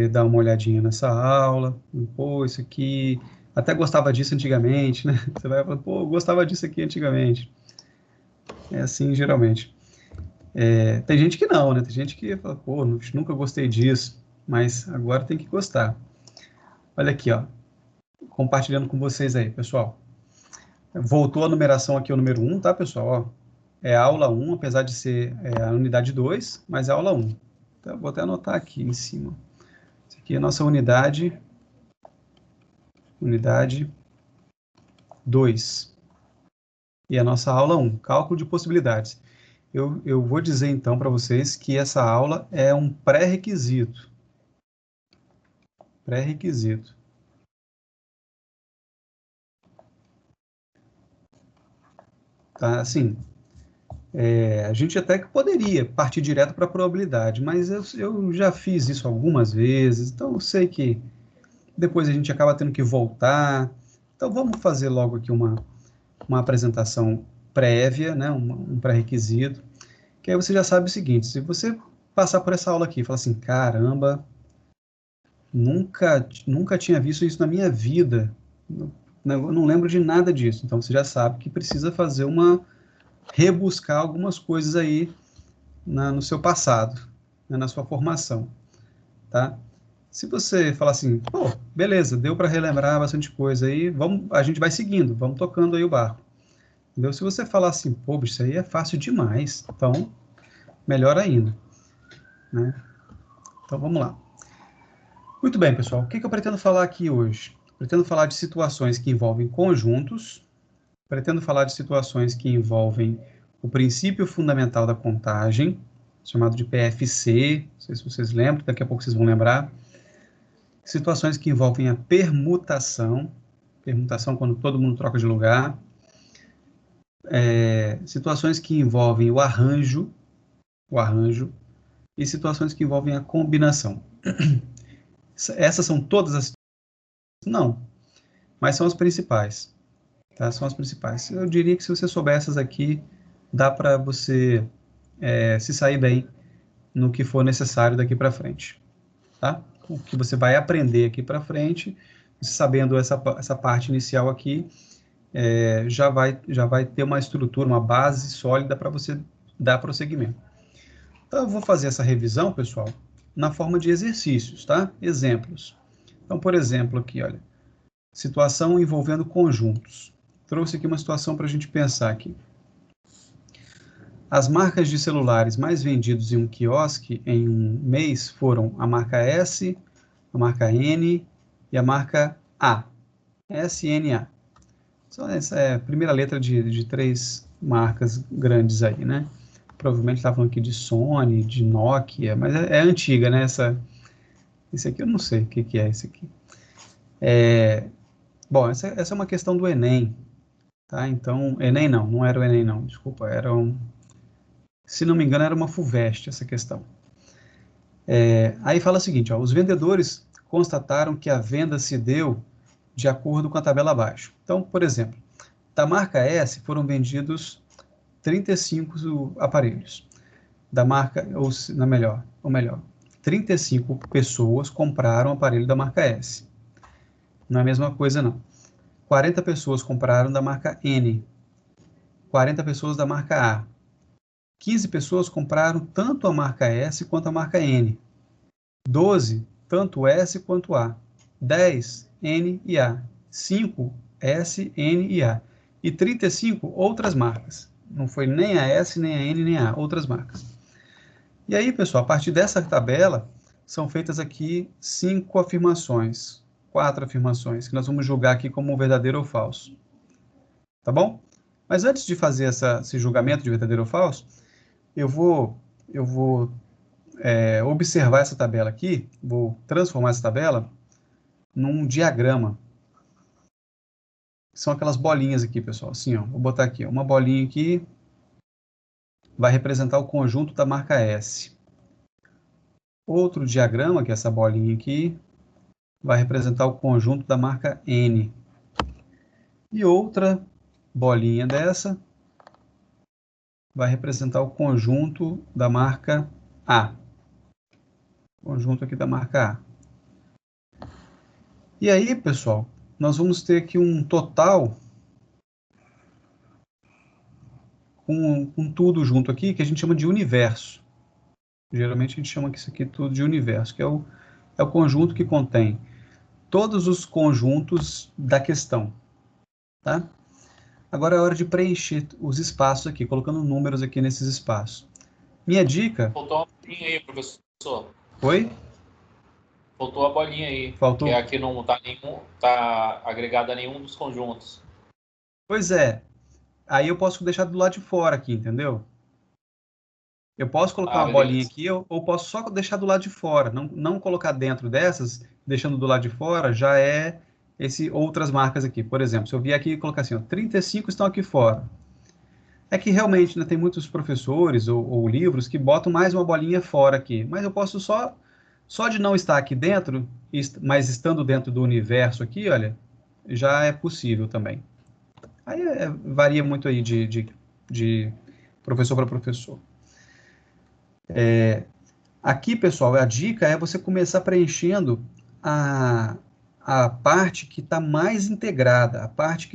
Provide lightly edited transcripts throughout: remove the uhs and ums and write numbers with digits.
dar uma olhadinha nessa aula, pô, isso aqui, até gostava disso antigamente, né? Você vai falar, pô, gostava disso aqui antigamente. É assim, geralmente. Tem gente que não, né? Tem gente que fala, pô, nunca gostei disso, mas agora tem que gostar. Olha aqui, ó, compartilhando com vocês aí, pessoal. Voltou a numeração aqui, o número 1, tá, pessoal? Ó, é a aula 1, apesar de ser a unidade 2, mas é a aula 1. Então, vou até anotar aqui em cima. Isso aqui é a nossa unidade 2. E a nossa aula 1, cálculo de possibilidades. Eu vou dizer, então, para vocês que essa aula é um pré-requisito. Pré-requisito. Tá? Assim, a gente até que poderia partir direto para a probabilidade, mas eu já fiz isso algumas vezes, então eu sei que depois a gente acaba tendo que voltar. Então vamos fazer logo aqui uma apresentação prévia, né, um pré-requisito, que aí você já sabe o seguinte: se você passar por essa aula aqui e falar assim, caramba, nunca tinha visto isso na minha vida, não lembro de nada disso, então você já sabe que precisa fazer rebuscar algumas coisas aí no seu passado, né, na sua formação, tá? Se você falar assim, pô, beleza, deu para relembrar bastante coisa aí, a gente vai seguindo, vamos tocando aí o barco. Entendeu? Se você falar assim, pô, isso aí é fácil demais, então, melhor ainda, né? Então, vamos lá. Muito bem, pessoal, o que eu pretendo falar aqui hoje? Pretendo falar de situações que envolvem conjuntos, pretendo falar de situações que envolvem o princípio fundamental da contagem, chamado de PFC, não sei se vocês lembram, daqui a pouco vocês vão lembrar. Situações que envolvem a permutação quando todo mundo troca de lugar. Situações que envolvem o arranjo, e situações que envolvem a combinação. Essas são todas as... Não, mas são as principais. Tá? São as principais. Eu diria que se você souber essas aqui, dá para você se sair bem no que for necessário daqui para frente. Tá? O que você vai aprender aqui para frente, sabendo essa parte inicial aqui, já vai ter uma estrutura, uma base sólida para você dar prosseguimento. Então, eu vou fazer essa revisão, pessoal, na forma de exercícios, tá? Exemplos. Então, por exemplo, aqui, olha, situação envolvendo conjuntos. Trouxe aqui uma situação para a gente pensar aqui. As marcas de celulares mais vendidos em um quiosque em um mês foram a marca S, a marca N e a marca A. SNA. Essa é a primeira letra de 3 marcas grandes aí, né? Provavelmente está falando aqui de Sony, de Nokia, mas é antiga, né? Esse aqui eu não sei o que é esse aqui. Bom, essa é uma questão do Enem, tá? Então, Enem não era o Enem não, desculpa, se não me engano era uma FUVEST essa questão. Aí fala o seguinte, ó, os vendedores constataram que a venda se deu de acordo com a tabela abaixo. Então, por exemplo, da marca S foram vendidos 35 aparelhos. Da marca, ou melhor, 35 pessoas compraram o aparelho da marca S. Não é a mesma coisa, não. 40 pessoas compraram da marca N. 40 pessoas da marca A. 15 pessoas compraram tanto a marca S quanto a marca N. 12, tanto S quanto A. 10, N e A. 5, S, N e A. E 35 outras marcas. Não foi nem a S, nem a N, nem a A, outras marcas. E aí, pessoal, a partir dessa tabela, são feitas aqui 5 afirmações, 4 afirmações, que nós vamos julgar aqui como verdadeiro ou falso. Tá bom? Mas antes de fazer esse julgamento de verdadeiro ou falso, eu vou observar essa tabela aqui, vou transformar essa tabela num diagrama. São aquelas bolinhas aqui, pessoal. Assim, ó, vou botar aqui, ó, uma bolinha aqui, vai representar o conjunto da marca S. Outro diagrama, que é essa bolinha aqui, vai representar o conjunto da marca N. E outra bolinha dessa vai representar o conjunto da marca A. Conjunto aqui da marca A. E aí, pessoal, nós vamos ter aqui um total com tudo junto aqui, que a gente chama de universo. Geralmente a gente chama isso aqui tudo de universo, que é o conjunto que contém todos os conjuntos da questão, tá? Agora é hora de preencher os espaços aqui, colocando números aqui nesses espaços. Minha dica... Faltou uma bolinha aí, professor. Oi? Faltou a bolinha aí, que Faltou? aqui não tá agregada a nenhum dos conjuntos. Pois é. Aí eu posso deixar do lado de fora aqui, entendeu? Eu posso colocar Ah, uma bolinha beleza. aqui, ou posso só deixar do lado de fora. Não colocar dentro dessas, deixando do lado de fora, já é outras marcas aqui. Por exemplo, se eu vier aqui e colocar assim, ó, 35 estão aqui fora. É que realmente, né, tem muitos professores ou livros que botam mais uma bolinha fora aqui. Mas eu posso só de não estar aqui dentro, mas estando dentro do universo aqui, olha, já é possível também. Aí varia muito aí de professor para professor. Aqui, pessoal, a dica é você começar preenchendo a, a parte que está mais integrada, a parte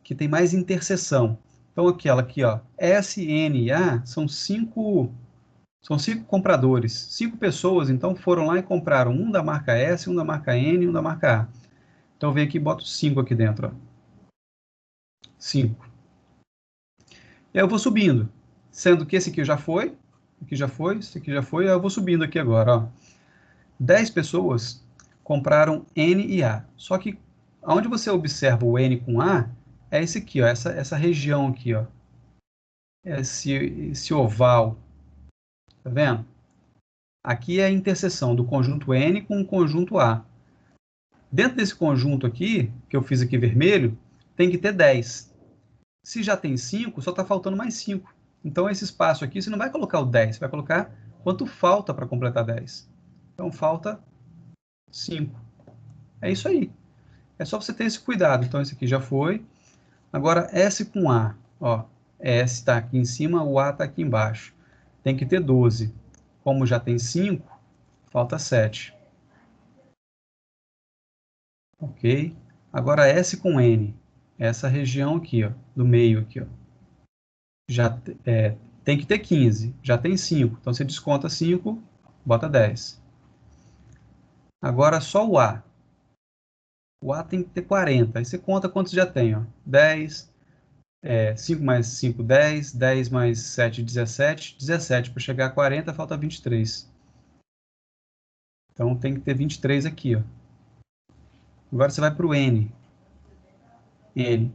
que tem mais interseção. Então, aquela aqui, ó, S, N e A são cinco compradores, cinco pessoas, então foram lá e compraram um da marca S, um da marca N e um da marca A. Então, vem aqui e boto 5 aqui dentro, ó. 5. E aí eu vou subindo, sendo que esse aqui já foi, esse aqui já foi, aí eu vou subindo aqui agora, ó. 10 pessoas compraram N e A. Só que onde você observa o N com A, é esse aqui, ó, essa região aqui, ó. Esse oval, tá vendo? Aqui é a interseção do conjunto N com o conjunto A. Dentro desse conjunto aqui, que eu fiz aqui vermelho, tem que ter 10. Se já tem 5, só está faltando mais 5. Então, esse espaço aqui, você não vai colocar o 10, você vai colocar quanto falta para completar 10. Então, falta 5. É isso aí. É só você ter esse cuidado. Então, esse aqui já foi. Agora, S com A. Ó, S está aqui em cima, o A está aqui embaixo. Tem que ter 12. Como já tem 5, falta 7. Ok? Agora, S com N. Essa região aqui, ó, do meio aqui, ó. Já tem que ter 15. Já tem 5. Então, você desconta 5, bota 10. Agora, só o A. O A tem que ter 40. Aí você conta quantos já tem, ó. 10, 5 mais 5, 10. 10 mais 7, 17. 17. Para chegar a 40, falta 23. Então, tem que ter 23 aqui, ó. Agora, você vai para o N. N.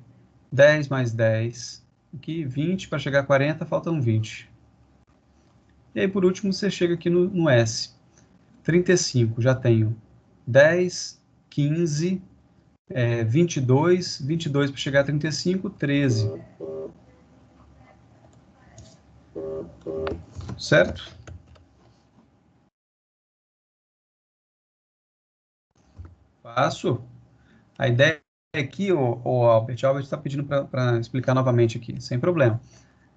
10 mais 10. Aqui, 20. Para chegar a 40, faltam 20. E aí, por último, você chega aqui no S. 35. Já tenho 10, 15, 22. 22 para chegar a 35, 13. Certo? Faço. A ideia aqui, o Albert está pedindo para explicar novamente aqui, sem problema.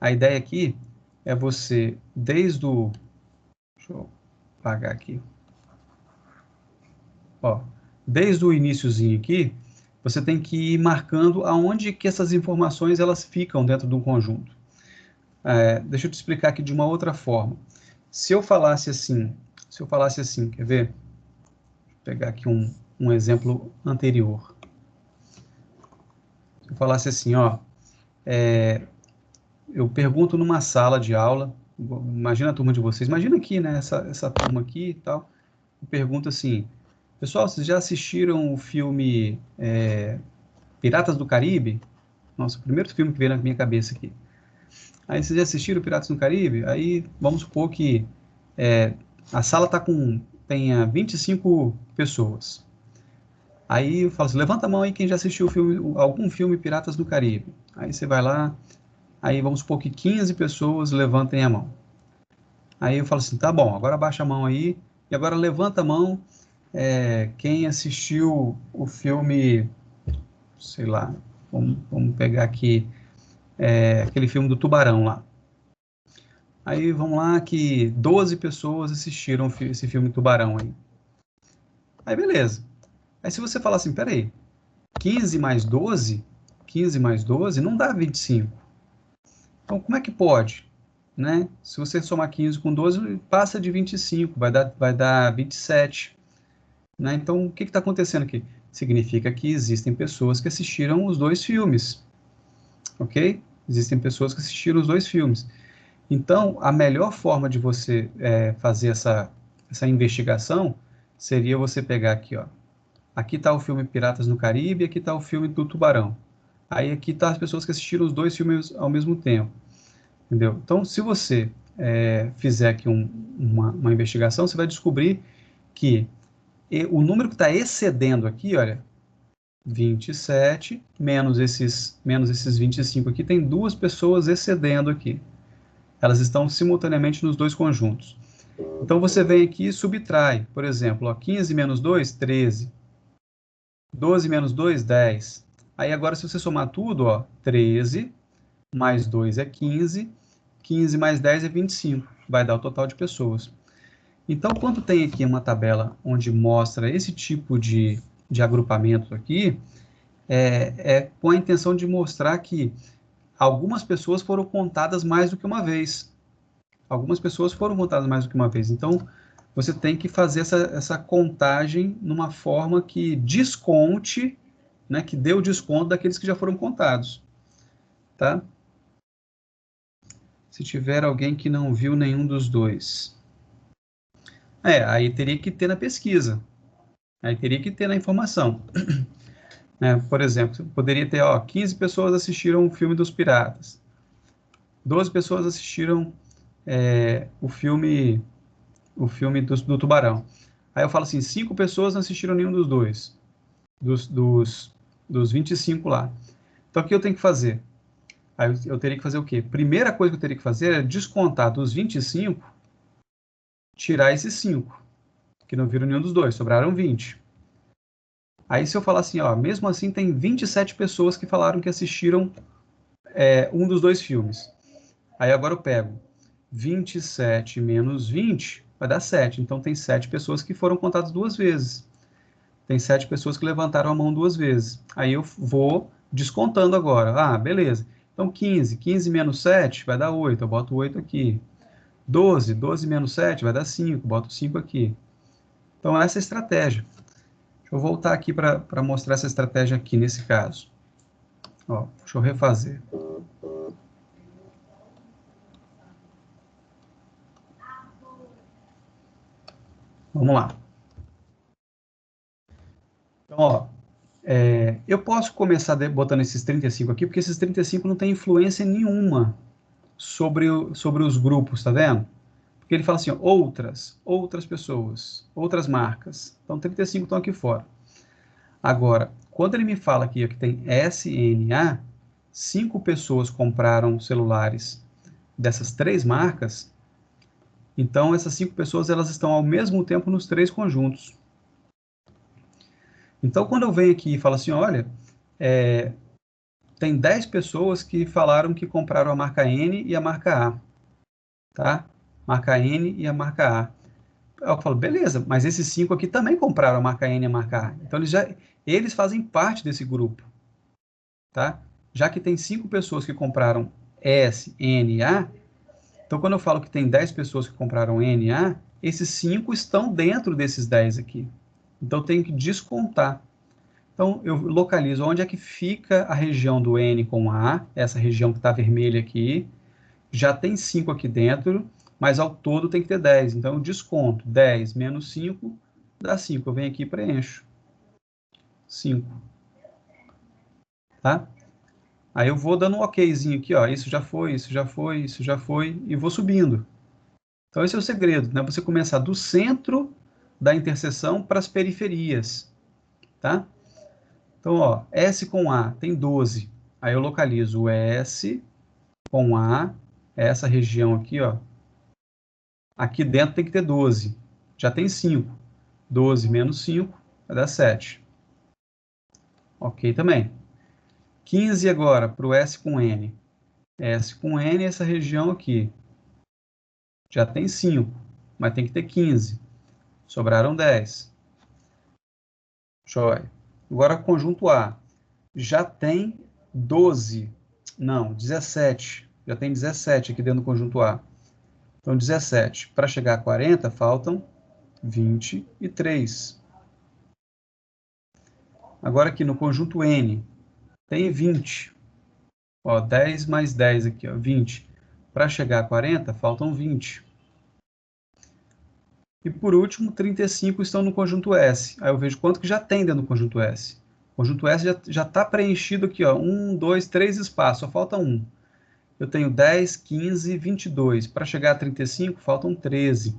A ideia aqui é você, desde o... Deixa eu apagar aqui. Ó, desde o iniciozinho aqui, você tem que ir marcando aonde que essas informações elas ficam dentro de um conjunto. Deixa eu te explicar aqui de uma outra forma. Se eu falasse assim, quer ver? Vou pegar aqui um exemplo anterior. Se eu falasse assim, ó, eu pergunto numa sala de aula, imagina a turma de vocês, imagina aqui, né, essa turma aqui e tal, eu pergunto assim, pessoal, vocês já assistiram o filme Piratas do Caribe? Nossa, o primeiro filme que veio na minha cabeça aqui. Aí vocês já assistiram Piratas do Caribe? Aí vamos supor que a sala tenha 25 pessoas. Aí eu falo assim, levanta a mão aí quem já assistiu algum filme Piratas do Caribe. Aí você vai lá, aí vamos supor que 15 pessoas levantem a mão. Aí eu falo assim, tá bom, agora baixa a mão aí, e agora levanta a mão quem assistiu o filme, sei lá, vamos pegar aqui, aquele filme do Tubarão lá. Aí vamos lá que 12 pessoas assistiram esse filme Tubarão aí. Aí beleza. Aí se você falar assim, peraí, 15 mais 12 não dá 25. Então, como é que pode? Né? Se você somar 15 com 12, passa de 25, vai dar 27. Né? Então, o que está acontecendo aqui? Significa que existem pessoas que assistiram os dois filmes. Ok? Existem pessoas que assistiram os dois filmes. Então, a melhor forma de você fazer essa investigação seria você pegar aqui, ó. Aqui está o filme Piratas no Caribe, aqui está o filme do Tubarão. Aí aqui tá as pessoas que assistiram os dois filmes ao mesmo tempo. Entendeu? Então, se você fizer aqui uma investigação, você vai descobrir que o número que está excedendo aqui, olha, 27, menos esses 25 aqui, tem duas pessoas excedendo aqui. Elas estão simultaneamente nos dois conjuntos. Então, você vem aqui e subtrai, por exemplo, ó, 15 menos 2, 13. 12 menos 2, 10. Aí agora, se você somar tudo, ó, 13 mais 2 é 15, 15 mais 10 é 25. Vai dar o total de pessoas. Então, quando tem aqui uma tabela onde mostra esse tipo de agrupamento aqui, com a intenção de mostrar que algumas pessoas foram contadas mais do que uma vez. Algumas pessoas foram contadas mais do que uma vez. Então, você tem que fazer essa contagem numa forma que desconte, né, que dê o desconto daqueles que já foram contados. Tá? Se tiver alguém que não viu nenhum dos dois. Aí teria que ter na pesquisa. Aí teria que ter na informação. Por exemplo, poderia ter, 15 pessoas assistiram o filme dos Piratas. 12 pessoas assistiram o filme do Tubarão. Aí eu falo assim, 5 pessoas não assistiram nenhum dos dois. Dos 25 lá. Então, o que eu tenho que fazer? Aí eu teria que fazer o quê? Primeira coisa que eu teria que fazer é descontar dos 25, tirar esses 5, que não viram nenhum dos dois, sobraram 20. Aí se eu falar assim, mesmo assim tem 27 pessoas que falaram que assistiram um dos dois filmes. Aí agora eu pego 27 menos 20, vai dar 7. Então tem 7 pessoas que foram contadas duas vezes. Tem 7 pessoas que levantaram a mão duas vezes. Aí eu vou descontando agora. Beleza. Então 15 menos 7 vai dar 8, eu boto 8 aqui. 12 menos 7 vai dar 5, boto 5 aqui. Então essa é a estratégia. Deixa eu voltar aqui para mostrar essa estratégia aqui nesse caso. Deixa eu refazer. Vamos lá. Então, eu posso começar botando esses 35 aqui, porque esses 35 não tem influência nenhuma sobre os grupos, tá vendo? Porque ele fala assim, outras pessoas, outras marcas. Então, 35 estão aqui fora. Agora, quando ele me fala aqui que tem SNA, 5 pessoas compraram celulares dessas 3 marcas, então essas 5 pessoas elas estão ao mesmo tempo nos 3 conjuntos. Então, quando eu venho aqui e falo assim, olha, tem 10 pessoas que falaram que compraram a marca N e a marca A, tá? Marca N e a marca A. Eu falo, beleza, mas esses 5 aqui também compraram a marca N e a marca A. Então, eles fazem parte desse grupo, tá? Já que tem 5 pessoas que compraram S, N e A, então quando eu falo que tem 10 pessoas que compraram N e A, esses 5 estão dentro desses 10 aqui. Então, eu tenho que descontar. Então, eu localizo onde é que fica a região do N com A, essa região que está vermelha aqui. Já tem 5 aqui dentro, mas ao todo tem que ter 10. Então, eu desconto 10 menos 5 dá 5. Eu venho aqui e preencho. 5. Tá? Aí eu vou dando um okzinho aqui, isso já foi, isso já foi, isso já foi, e vou subindo. Então, esse é o segredo, né? Você começar do centro da interseção para as periferias. Tá? Então, S com A tem 12. Aí eu localizo o S com A, essa região aqui, aqui dentro tem que ter 12. Já tem 5. 12 menos 5 vai dar 7. Ok também. 15 agora para o S com N. S com N essa região aqui. Já tem 5, mas tem que ter 15. Sobraram 10. Joia. Agora, conjunto A. Já tem 12. Não, 17. Já tem 17 aqui dentro do conjunto A. Então, 17. Para chegar a 40, faltam 23. Agora, aqui no conjunto N, tem 20. Ó, 10 mais 10 aqui, ó, 20. Para chegar a 40, faltam 20. E por último, 35 estão no conjunto S. Aí eu vejo quanto que já tem dentro do conjunto S. O conjunto S já está preenchido aqui, ó, 1, 2, 3 espaços, só falta 1. Eu tenho 10, 15, 22. Para chegar a 35, faltam 13.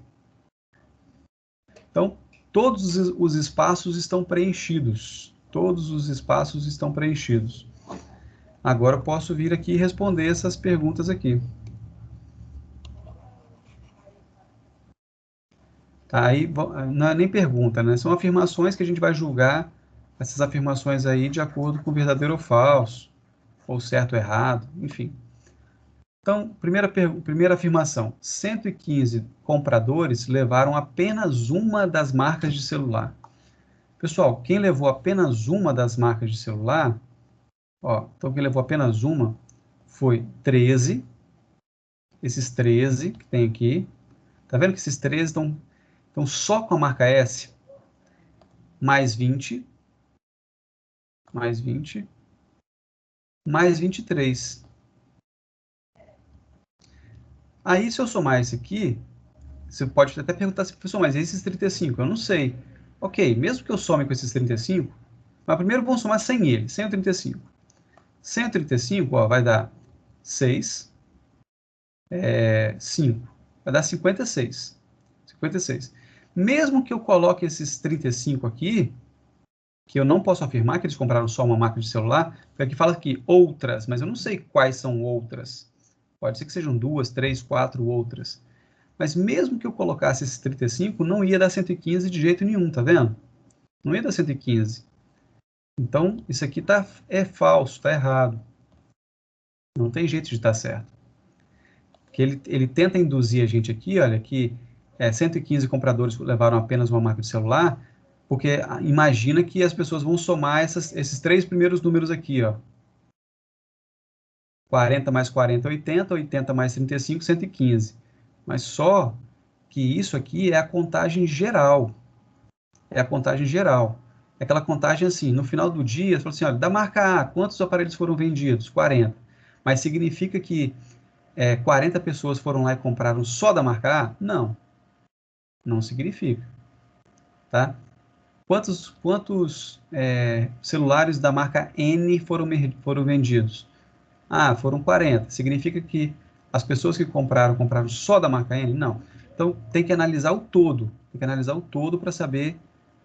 Então, todos os espaços estão preenchidos. Todos os espaços estão preenchidos. Agora eu posso vir aqui e responder essas perguntas aqui. Tá, aí não é nem pergunta, né? São afirmações que a gente vai julgar essas afirmações aí de acordo com verdadeiro ou falso, ou certo ou errado, enfim. Então, primeira afirmação: 115 compradores levaram apenas uma das marcas de celular. Pessoal, quem levou apenas uma das marcas de celular, ó, então quem levou apenas uma foi 13, esses 13 que tem aqui. Tá vendo que esses 13 estão só com a marca S? Mais 20, mais 20, mais 23. Aí, se eu somar esse aqui, você pode até perguntar assim, professor, mas esses 35? Eu não sei. Ok, mesmo que eu some com esses 35, mas primeiro vamos somar sem ele, sem o 35. Sem o 35, ó, vai dar 6, 5. Vai dar 56. 56. Mesmo que eu coloque esses 35 aqui, que eu não posso afirmar que eles compraram só uma marca de celular, porque aqui fala aqui outras, mas eu não sei quais são outras. Pode ser que sejam 2, 3, 4 outras. Mas mesmo que eu colocasse esses 35, não ia dar 115 de jeito nenhum, tá vendo? Não ia dar 115. Então, isso aqui é falso, tá errado. Não tem jeito de estar certo. Porque ele tenta induzir a gente aqui, olha, que 115 compradores levaram apenas uma marca de celular, porque imagina que as pessoas vão somar esses três primeiros números aqui, ó. 40 mais 40, 80, 80 mais 35, 115. Mas só que isso aqui é a contagem geral. É a contagem geral. É aquela contagem assim, no final do dia, você fala assim, olha, da marca A, quantos aparelhos foram vendidos? 40. Mas significa que 40 pessoas foram lá e compraram só da marca A? Não. Não significa. Tá? Quantos celulares da marca N foram vendidos? Ah, foram 40. Significa que as pessoas que compraram só da marca N? Não. Então, tem que analisar o todo. Tem que analisar o todo para saber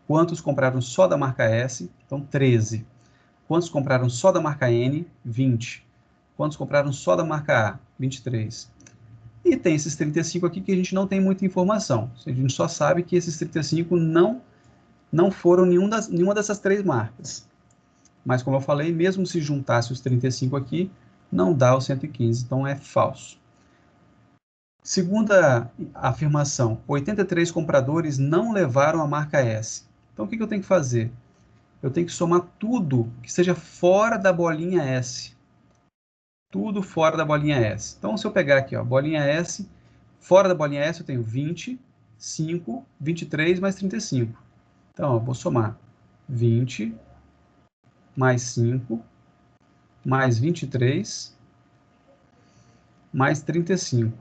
quantos compraram só da marca S? Então, 13. Quantos compraram só da marca N? 20. Quantos compraram só da marca A? 23. E tem esses 35 aqui que a gente não tem muita informação. A gente só sabe que esses 35 não foram nenhuma dessas três marcas. Mas, como eu falei, mesmo se juntasse os 35 aqui, não dá os 115, então é falso. Segunda afirmação, 83 compradores não levaram a marca S. Então, o que eu tenho que fazer? Eu tenho que somar tudo que seja fora da bolinha S. Tudo fora da bolinha S. Então, se eu pegar aqui, ó, bolinha S, fora da bolinha S eu tenho 20, 5, 23 mais 35. Então, eu vou somar 20 mais 5 mais 23 mais 35.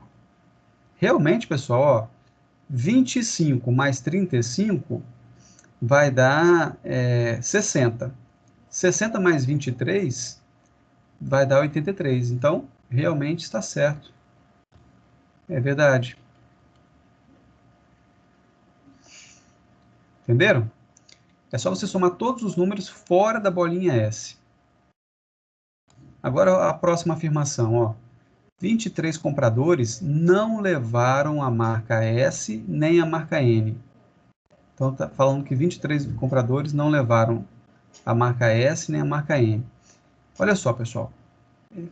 Realmente, pessoal, ó, 25 mais 35 vai dar 60. 60 mais 23 vai dar 83. Então, realmente está certo. É verdade. Entenderam? É só você somar todos os números fora da bolinha S. Agora a próxima afirmação, ó. 23 compradores não levaram a marca S nem a marca N. Então está falando que 23 compradores não levaram a marca S nem a marca N. Olha só, pessoal.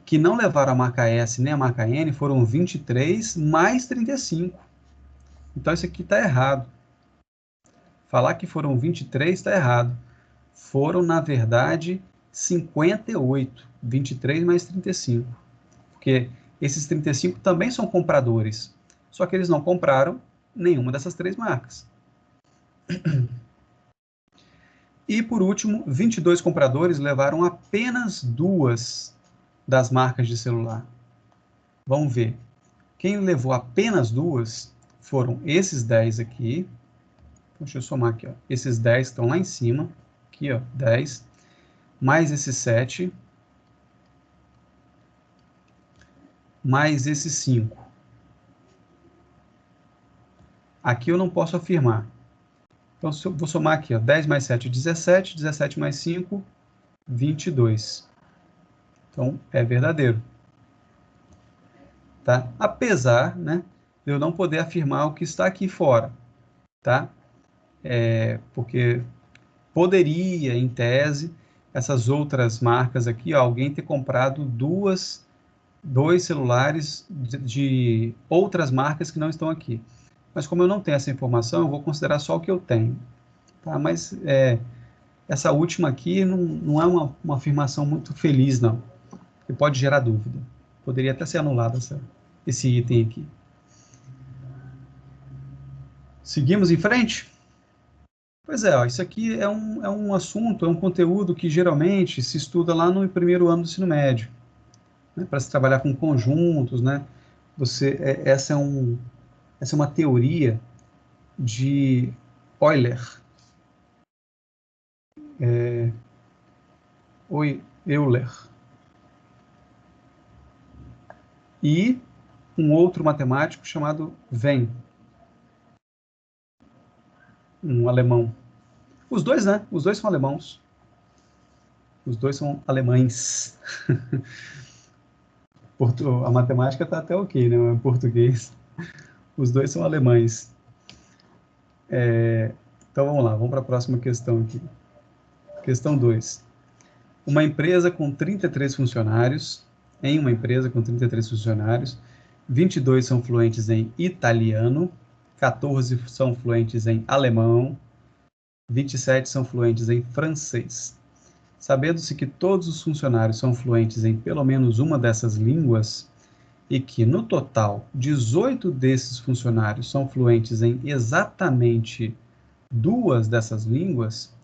Que não levaram a marca S nem a marca N foram 23 mais 35. Então isso aqui está errado. Falar que foram 23 está errado. foram, na verdade, 58. 23 mais 35. Porque esses 35 também são compradores. Só que eles não compraram nenhuma dessas 3 marcas. E, por último, 22 compradores levaram apenas 2 das marcas de celular. Vamos ver. Quem levou apenas 2 foram esses 10 aqui. Deixa eu somar aqui, ó. Esses 10 estão lá em cima. Aqui, ó, 10. Mais esses 7. Mais esses 5. Aqui eu não posso afirmar. Então, vou somar aqui, ó, 10 mais 7, 17. 17 mais 5, 22. Então, é verdadeiro. Tá? Apesar, né, de eu não poder afirmar o que está aqui fora. Tá? Porque poderia, em tese, essas outras marcas aqui, ó, alguém ter comprado 2 celulares de outras marcas que não estão aqui. Mas como eu não tenho essa informação, eu vou considerar só o que eu tenho. Tá? Mas essa última aqui não é uma afirmação muito feliz, não. Porque pode gerar dúvida. Poderia até ser anulado esse item aqui. Seguimos em frente? Pois é, ó, isso aqui é um assunto, é um conteúdo que geralmente se estuda lá no primeiro ano do ensino médio. Né, para se trabalhar com conjuntos, né? Essa é uma teoria de Euler. Euler. E um outro matemático chamado Venn, um alemão. Os dois, né? Os dois são alemãos. Os dois são alemães. A matemática está até ok, né? Em português. Os dois são alemães. Então vamos lá, vamos para a próxima questão aqui. Questão 2. Uma empresa com 33 funcionários, 22 são fluentes em italiano, 14 são fluentes em alemão, 27 são fluentes em francês. Sabendo-se que todos os funcionários são fluentes em pelo menos uma dessas línguas e que, no total, 18 desses funcionários são fluentes em exatamente 2 dessas línguas,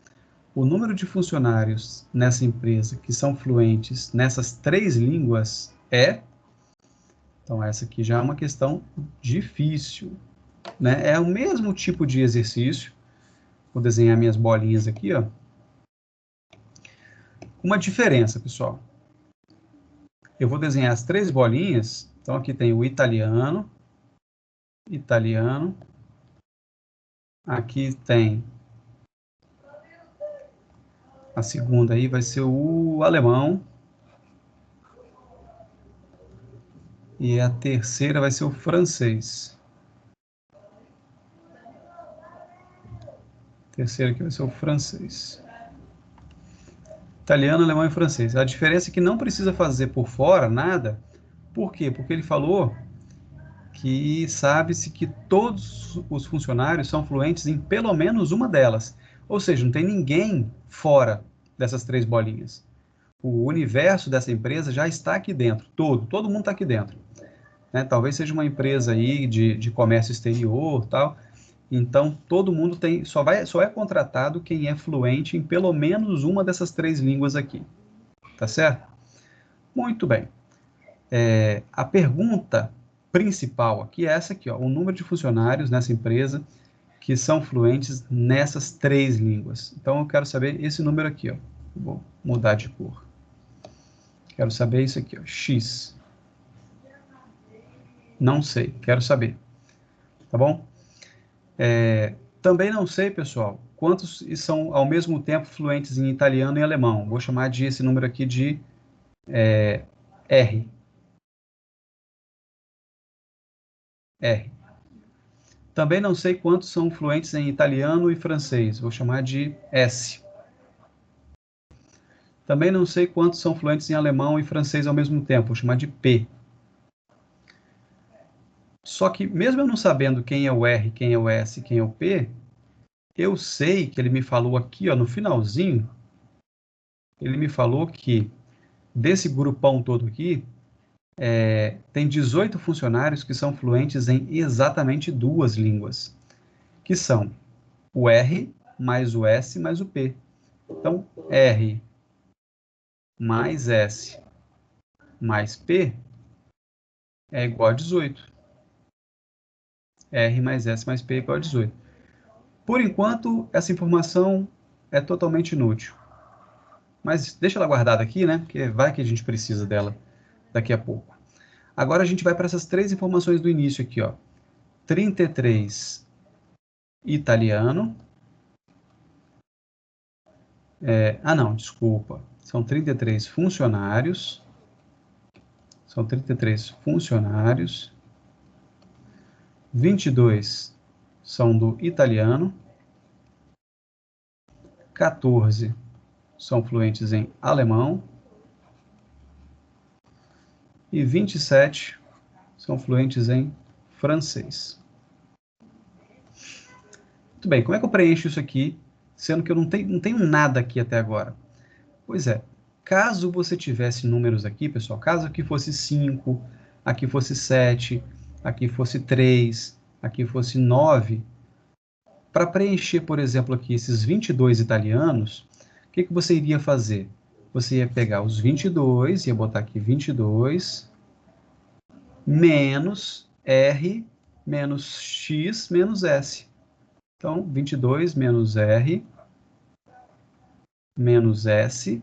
o número de funcionários nessa empresa que são fluentes nessas 3 línguas é... Então, essa aqui já é uma questão difícil, né? É o mesmo tipo de exercício. Vou desenhar minhas bolinhas aqui, ó. Uma diferença, pessoal. Eu vou desenhar as 3 bolinhas. Então, aqui tem o italiano. Aqui tem... A segunda aí vai ser o alemão. E a terceira vai ser o francês. Terceiro aqui vai ser o francês. Italiano, alemão e francês. A diferença é que não precisa fazer por fora nada. Por quê? Porque ele falou que sabe-se que todos os funcionários são fluentes em pelo menos uma delas. Ou seja, não tem ninguém fora dessas 3 bolinhas. O universo dessa empresa já está aqui dentro. Todo mundo está aqui dentro. Né? Talvez seja uma empresa aí de comércio exterior, tal. Então, todo mundo só é contratado quem é fluente em pelo menos uma dessas 3 línguas aqui. Tá certo? Muito bem. A pergunta principal aqui é essa aqui, ó, o número de funcionários nessa empresa que são fluentes nessas 3 línguas. Então, eu quero saber esse número aqui, ó. Vou mudar de cor. Quero saber isso aqui, ó, X. Não sei, quero saber. Tá bom? Também não sei, pessoal, quantos são ao mesmo tempo fluentes em italiano e alemão. Vou chamar esse número aqui de R. R. Também não sei quantos são fluentes em italiano e francês. Vou chamar de S. Também não sei quantos são fluentes em alemão e francês ao mesmo tempo. Vou chamar de P. Só que, mesmo eu não sabendo quem é o R, quem é o S, quem é o P, eu sei que ele me falou aqui, ó, no finalzinho, Ele me falou que desse grupão todo aqui, tem 18 funcionários que são fluentes em exatamente 2 línguas, que são o R mais o S mais o P. Então, R mais S mais P é igual a 18. R mais S mais P é igual a 18. Por enquanto, essa informação é totalmente inútil. Mas deixa ela guardada aqui, né? Porque vai que a gente precisa dela daqui a pouco. Agora a gente vai para essas 3 informações do início aqui, ó. 33 italiano. Não, desculpa. São 33 funcionários. São 33 funcionários. 22 são do italiano. 14 são fluentes em alemão. E 27 são fluentes em francês. Muito bem, como é que eu preencho isso aqui, sendo que eu não tenho nada aqui até agora? Pois é, caso você tivesse números aqui, pessoal, caso aqui fosse 5, aqui fosse 7, aqui fosse 3, aqui fosse 9, para preencher, por exemplo, aqui esses 22 italianos, o que você iria fazer? Você ia pegar os 22, ia botar aqui 22, menos R, menos X, menos S. Então, 22 menos R, menos S,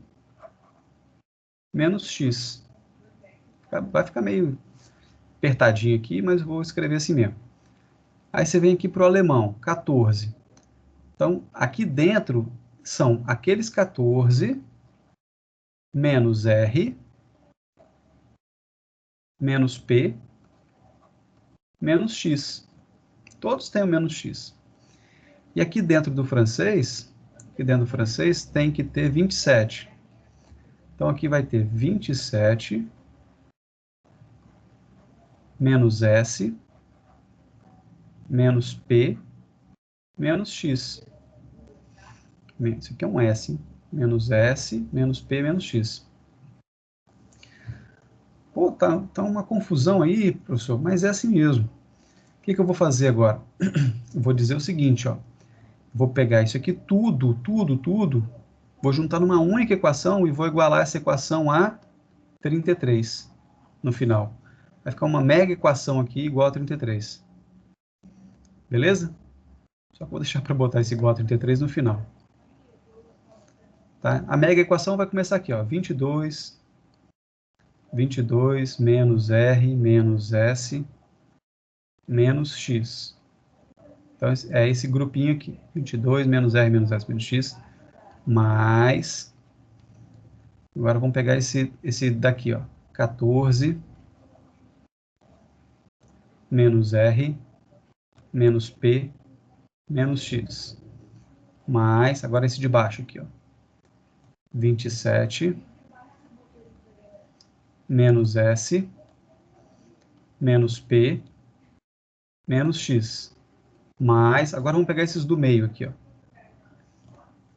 menos X. Vai ficar meio apertadinho aqui, mas eu vou escrever assim mesmo. Aí você vem aqui para o alemão, 14. Então, aqui dentro são aqueles 14, menos R, menos P, menos X. Todos têm o menos X. E aqui dentro do francês tem que ter 27. Então, aqui vai ter 27 menos S, menos P, menos X. Isso aqui é um S, hein? Menos S, menos P, menos X. Pô, tá uma confusão aí, professor, mas é assim mesmo. O que eu vou fazer agora? Eu vou dizer o seguinte, ó. Vou pegar isso aqui tudo, vou juntar numa única equação e vou igualar essa equação a 33 no final. Vai ficar uma mega equação aqui igual a 33. Beleza? Só vou deixar para botar esse igual a 33 no final. Tá? A mega equação vai começar aqui, ó, 22 menos R menos S menos X. Então, é esse grupinho aqui, 22 menos R menos S menos X, mais... Agora vamos pegar esse daqui, ó, 14 menos R menos P menos X, mais, agora esse de baixo aqui, ó, 27 menos S menos P menos X, mais, agora vamos pegar esses do meio aqui, ó,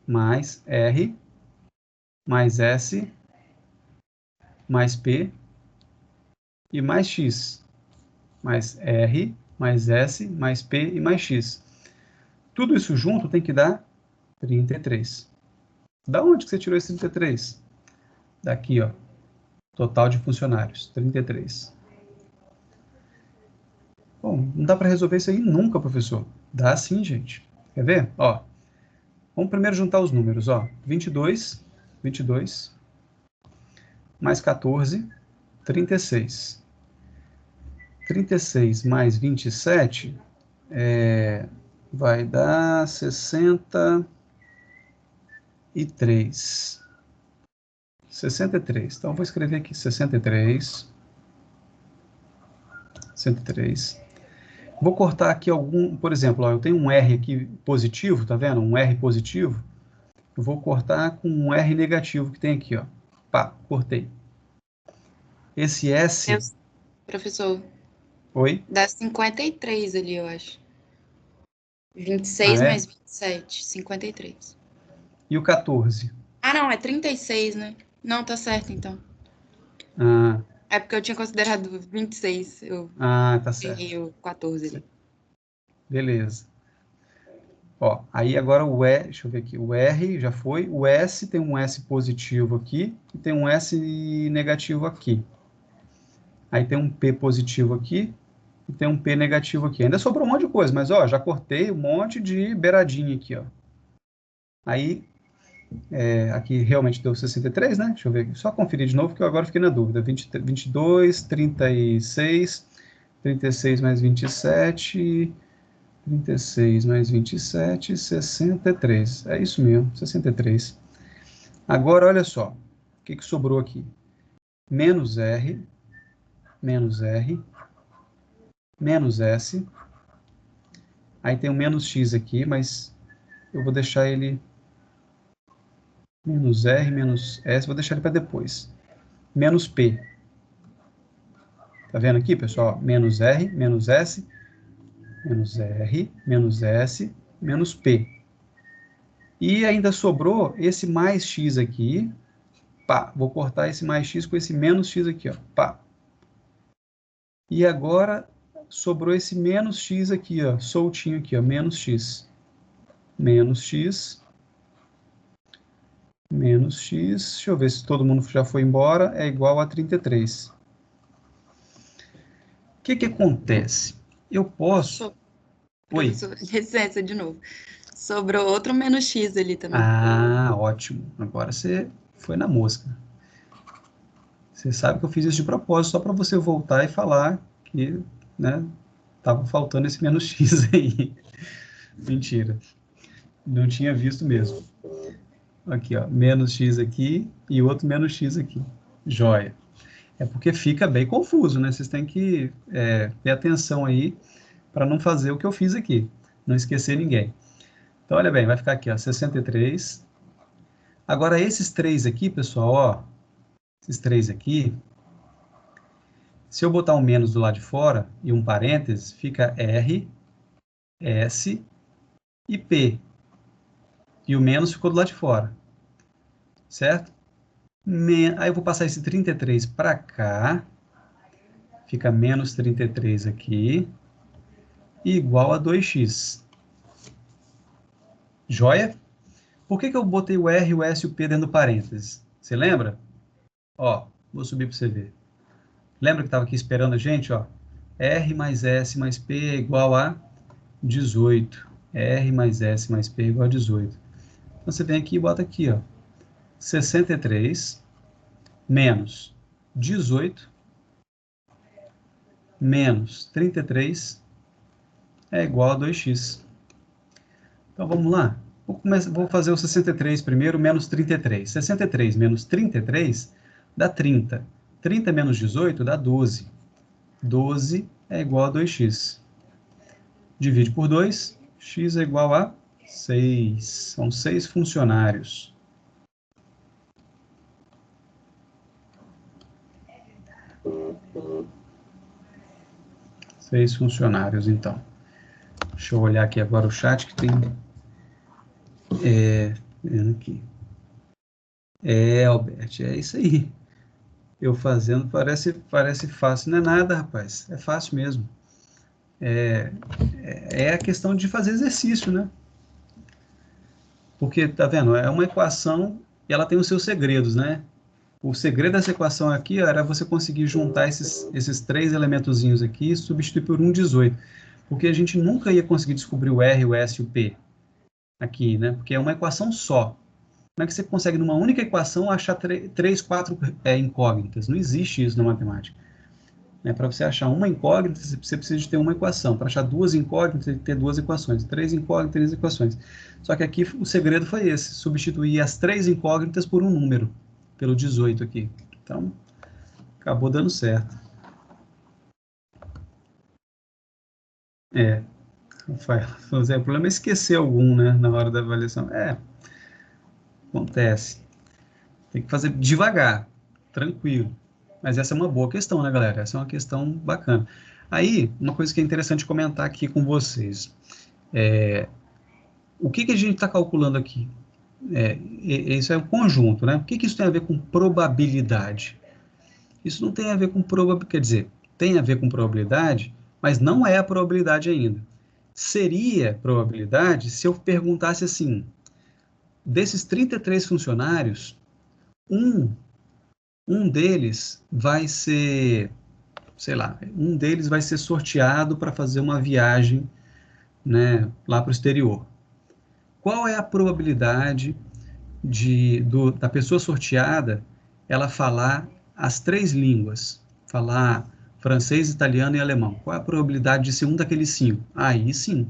mais R mais S mais P e mais X, mais R mais S mais P e mais X. Tudo isso junto tem que dar 33. Da onde que você tirou esse 33? Daqui, ó. Total de funcionários, 33. Bom, não dá para resolver isso aí nunca, professor. Dá sim, gente. Quer ver? Ó, vamos primeiro juntar os números, ó. 22 mais 14, 36. 36 mais 27 vai dar 63. 63. Então, vou escrever aqui 63. 63. Vou cortar aqui algum, por exemplo, ó, eu tenho um R aqui positivo, tá vendo? Um R positivo. Eu vou cortar com um R negativo que tem aqui, ó. Pá, cortei. Esse S... Professor. Oi? Dá 53 ali, eu acho. 26 Ah, é? mais 27, 53. E o 14? Ah, não, é 36, né? Não, tá certo, então. Ah, É porque eu tinha considerado 26. Eu tá errei certo. o 14 ali. Beleza. Ó, aí agora o E, deixa eu ver aqui, o R já foi, o S tem um S positivo aqui e tem um S negativo aqui. Aí tem um P positivo aqui e tem um P negativo aqui. Ainda sobrou um monte de coisa, mas ó, já cortei um monte de beiradinha aqui, ó. Aí, aqui realmente deu 63, né? Deixa eu ver, só conferir de novo que eu agora fiquei na dúvida. 22, 36, 36 mais 27, 36 mais 27, 63. É isso mesmo, 63. Agora, olha só, o que sobrou aqui? Menos R, menos R, menos S. Aí tem um menos X aqui, mas eu vou deixar ele menos R, menos S, vou deixar ele para depois. Menos P. Tá vendo aqui, pessoal? Menos R, menos S, menos R, menos S, menos P. E ainda sobrou esse mais X aqui. Pá, vou cortar esse mais X com esse menos X aqui, ó. Pá. E agora sobrou esse menos X aqui, ó, soltinho aqui, ó, menos X. Menos X. Menos X. Deixa eu ver se todo mundo já foi embora. É igual a 33. O que acontece? Eu posso... Oi. Professor, licença de novo. Sobrou outro menos X ali também. Ah, ótimo. Agora você foi na mosca. Você sabe que eu fiz isso de propósito, só para você voltar e falar que, né, tava faltando esse menos X aí. Mentira. Não tinha visto mesmo. Aqui, ó, menos X aqui e outro menos X aqui. Joia. É porque fica bem confuso, né? Vocês têm que ter atenção aí para não fazer o que eu fiz aqui. Não esquecer ninguém. Então, olha bem, vai ficar aqui, ó, 63. Agora, esses três aqui, pessoal, ó, esses três aqui, se eu botar um menos do lado de fora e um parênteses, fica R, S e P. E o menos ficou do lado de fora. Certo? Aí eu vou passar esse 33 para cá. Fica menos 33 aqui. Igual a 2x. Joia? Por que eu botei o R, o S e o P dentro do parênteses? Você lembra? Ó, vou subir para você ver. Lembra que estava aqui esperando a gente? Ó? R mais S mais P é igual a 18. R mais S mais P é igual a 18. Então você vem aqui e bota aqui, ó. 63 menos 18 menos 33 é igual a 2x. Então vamos lá. Vou fazer o 63 primeiro, menos 33. 63 menos 33 dá 30. 30 menos 18 dá 12. 12 é igual a 2x. Divide por 2, x é igual a 6. São 6 funcionários. Seis funcionários, então. Deixa eu olhar aqui agora o chat que tem... Vendo aqui. Albert, é isso aí. Eu fazendo parece fácil. Não é nada, rapaz. É fácil mesmo. É a questão de fazer exercício, né? Porque, tá vendo? É uma equação e ela tem os seus segredos, né? O segredo dessa equação aqui era você conseguir juntar esses três elementozinhos aqui e substituir por um 18. Porque a gente nunca ia conseguir descobrir o R, o S e o P aqui, né? Porque é uma equação só. Como é que você consegue, numa única equação, achar três, quatro incógnitas? Não existe isso na matemática. Para você achar uma incógnita, você precisa de ter uma equação. Para achar duas incógnitas, tem que ter duas equações. Três incógnitas, três equações. Só que aqui o segredo foi esse, substituir as três incógnitas por um número, pelo 18 aqui. Então, acabou dando certo. Rafael, o problema é esquecer algum, né, na hora da avaliação. Acontece. Tem que fazer devagar, tranquilo. Mas essa é uma boa questão, né, galera? Essa é uma questão bacana. Aí, uma coisa que é interessante comentar aqui com vocês. O que a gente está calculando aqui? isso é um conjunto, né? O que isso tem a ver com probabilidade? Isso não tem a ver com probabilidade, quer dizer, tem a ver com probabilidade, mas não é a probabilidade ainda. Seria probabilidade se eu perguntasse assim, desses 33 funcionários, um deles vai ser, sei lá, um deles vai ser sorteado para fazer uma viagem, né, lá para o exterior. Qual é a probabilidade da pessoa sorteada ela falar as 3 línguas? Falar francês, italiano e alemão. Qual é a probabilidade de ser um daqueles 5? Aí sim.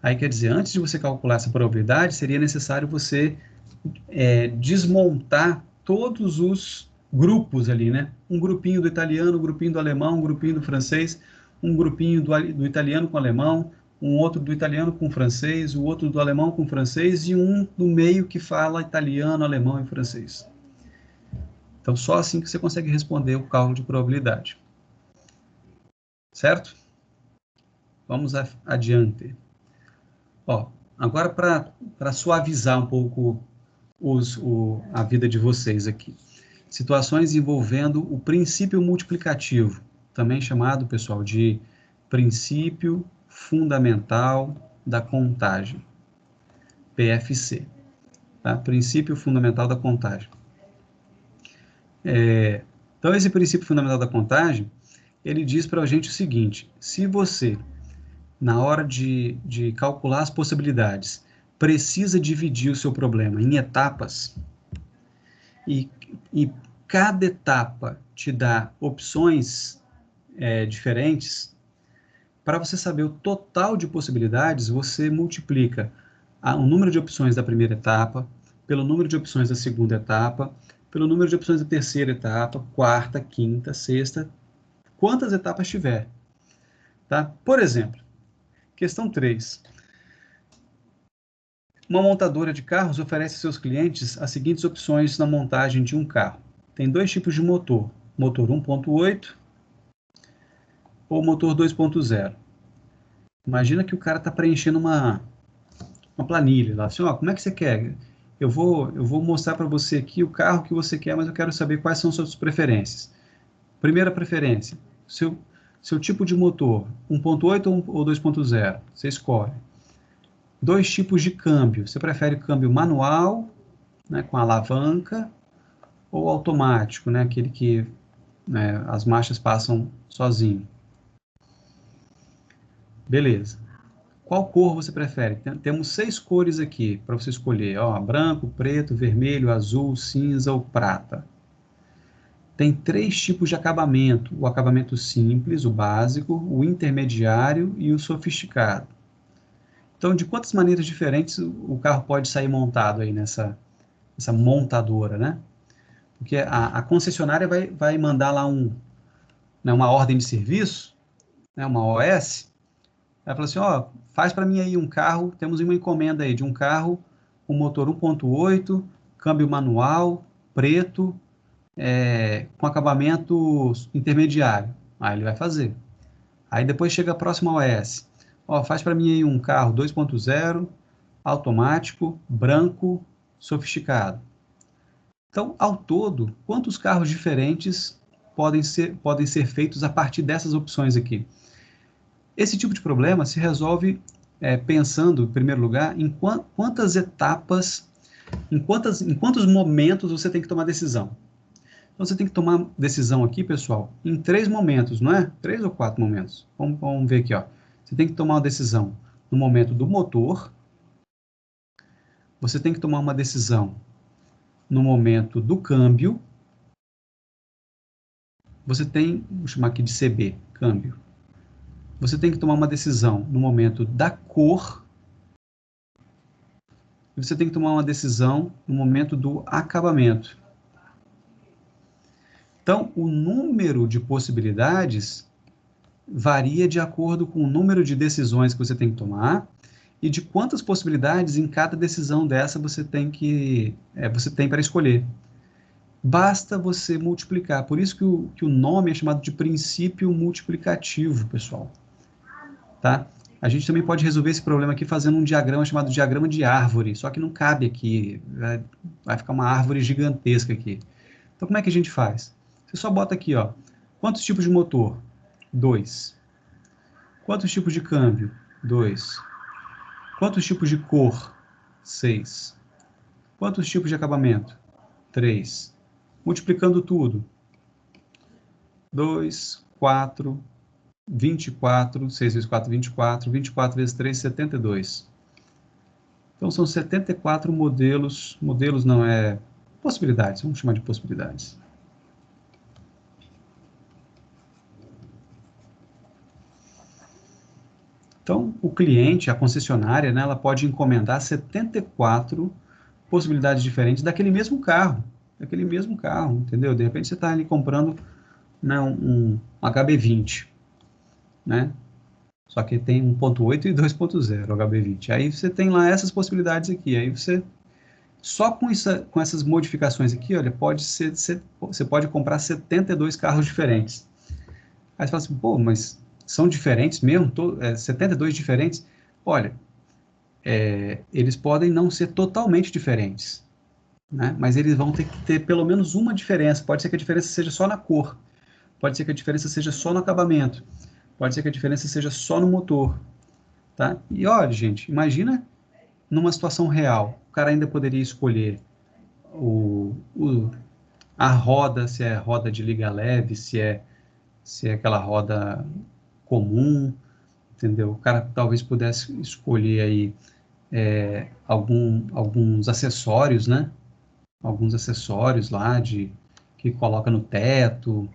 Aí quer dizer, antes de você calcular essa probabilidade, seria necessário você desmontar todos os grupos ali, né? Um grupinho do italiano, um grupinho do alemão, um grupinho do francês, um grupinho do italiano com alemão, um outro do italiano com francês, o outro do alemão com francês e um do meio que fala italiano, alemão e francês. Então, só assim que você consegue responder o cálculo de probabilidade. Certo? Vamos adiante. Ó, agora, para suavizar um pouco a vida de vocês aqui. Situações envolvendo o princípio multiplicativo, também chamado, pessoal, de princípio fundamental da contagem, PFC. Tá? Princípio fundamental da contagem. Então, esse princípio fundamental da contagem, ele diz para a gente o seguinte: se você, na hora de calcular as possibilidades, precisa dividir o seu problema em etapas, e cada etapa te dá opções diferentes, para você saber o total de possibilidades, você multiplica o número de opções da primeira etapa, pelo número de opções da segunda etapa, pelo número de opções da terceira etapa, quarta, quinta, sexta, quantas etapas tiver. Tá? Por exemplo, questão 3. Uma montadora de carros oferece a seus clientes as seguintes opções na montagem de um carro. Tem 2 tipos de motor, motor 1.8 ou motor 2.0. Imagina que o cara está preenchendo uma planilha lá, assim, ó, como é que você quer? Eu vou mostrar para você aqui o carro que você quer, mas eu quero saber quais são suas preferências. Primeira preferência, seu tipo de motor, 1.8 ou 2.0, você escolhe. 2 tipos de câmbio, você prefere câmbio manual, né, com alavanca, ou automático, né, aquele que, né, as marchas passam sozinho. Beleza. Qual cor você prefere? Temos 6 cores aqui para você escolher. Ó, branco, preto, vermelho, azul, cinza ou prata. Tem 3 tipos de acabamento. O acabamento simples, o básico, o intermediário e o sofisticado. Então, de quantas maneiras diferentes o carro pode sair montado aí nessa montadora, né? Porque a concessionária vai mandar lá uma ordem de serviço, né, uma OS. Ela falou assim, ó, faz para mim aí um carro, temos uma encomenda aí de um carro, um motor 1.8, câmbio manual, preto, com acabamento intermediário. Aí ele vai fazer. Aí depois chega a próxima OS. Ó, faz para mim aí um carro 2.0, automático, branco, sofisticado. Então, ao todo, quantos carros diferentes podem ser feitos a partir dessas opções aqui? Esse tipo de problema se resolve pensando, em primeiro lugar, em quantas etapas, em quantos momentos você tem que tomar decisão. Então, você tem que tomar decisão aqui, pessoal, em 3 momentos, não é? 3 ou 4 momentos. Vamos ver aqui, ó. Você tem que tomar uma decisão no momento do motor, você tem que tomar uma decisão no momento do câmbio, você tem, vou chamar aqui de CB, câmbio. Você tem que tomar uma decisão no momento da cor, e você tem que tomar uma decisão no momento do acabamento. Então, o número de possibilidades varia de acordo com o número de decisões que você tem que tomar e de quantas possibilidades em cada decisão dessa você tem para escolher. Basta você multiplicar. Por isso que o nome é chamado de princípio multiplicativo, pessoal. Tá? A gente também pode resolver esse problema aqui fazendo um diagrama chamado diagrama de árvore, só que não cabe aqui, vai ficar uma árvore gigantesca aqui. Então, como é que a gente faz? Você só bota aqui, ó, quantos tipos de motor? 2. Quantos tipos de câmbio? 2. Quantos tipos de cor? 6. Quantos tipos de acabamento? 3. Multiplicando tudo. 2, 4, 24, 6 vezes 4, 24, 24 vezes 3, 72. Então, são 74 modelos, modelos não é possibilidades, vamos chamar de possibilidades. Então, o cliente, a concessionária, né, ela pode encomendar 74 possibilidades diferentes daquele mesmo carro, entendeu? De repente você está ali comprando, né, um HB20, né? Só que tem 1.8 e 2.0 HB20. Aí você tem lá essas possibilidades aqui. Aí você, só com essas modificações aqui, olha, você pode comprar 72 carros diferentes. Aí você fala assim, pô, mas são diferentes mesmo? 72 diferentes? Olha, eles podem não ser totalmente diferentes, né? Mas eles vão ter que ter pelo menos uma diferença. Pode ser que a diferença seja só na cor. Pode ser que a diferença seja só no acabamento. Pode ser que a diferença seja só no motor. Tá? E olha, gente, imagina numa situação real, o cara ainda poderia escolher a roda, se é roda de liga leve, se é aquela roda comum, entendeu? O cara talvez pudesse escolher aí alguns acessórios, né? Alguns acessórios lá que coloca no teto,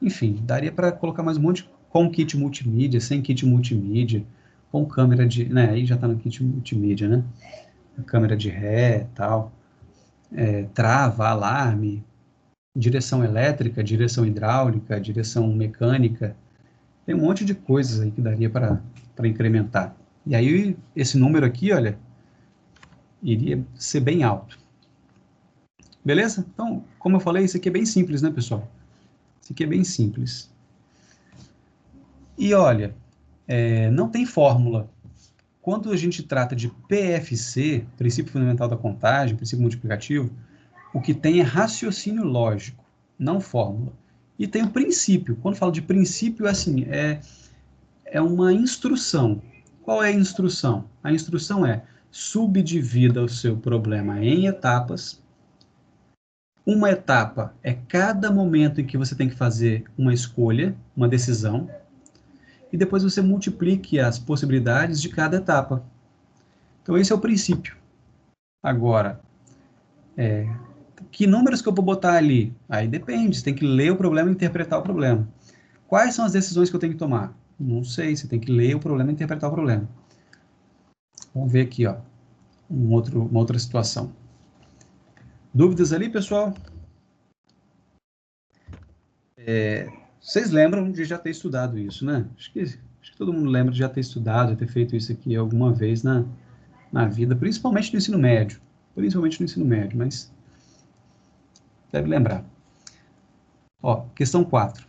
enfim, daria para colocar mais um monte com kit multimídia, sem kit multimídia, com câmera de, né, aí já está no kit multimídia, né? Câmera de ré, tal, trava, alarme, direção elétrica, direção hidráulica, direção mecânica, tem um monte de coisas aí que daria para incrementar. E aí esse número aqui, olha, iria ser bem alto. Beleza? Então, como eu falei, isso aqui é bem simples, né, pessoal? Isso aqui é bem simples. E olha, não tem fórmula. Quando a gente trata de PFC, princípio fundamental da contagem, princípio multiplicativo, o que tem é raciocínio lógico, não fórmula. E tem o princípio. Quando falo de princípio, é assim, é uma instrução. Qual é a instrução? A instrução é subdivida o seu problema em etapas. Uma etapa é cada momento em que você tem que fazer uma escolha, uma decisão, e depois você multiplique as possibilidades de cada etapa. Então, esse é o princípio. Agora, que números que eu vou botar ali? Aí depende, você tem que ler o problema e interpretar o problema. Quais são as decisões que eu tenho que tomar? Não sei, você tem que ler o problema e interpretar o problema. Vamos ver aqui, ó, uma outra situação. Dúvidas ali, pessoal? Vocês lembram de já ter estudado isso, né? Acho que todo mundo lembra de já ter estudado, de ter feito isso aqui alguma vez na vida, principalmente no ensino médio. Principalmente no ensino médio, mas deve lembrar. Ó, questão 4.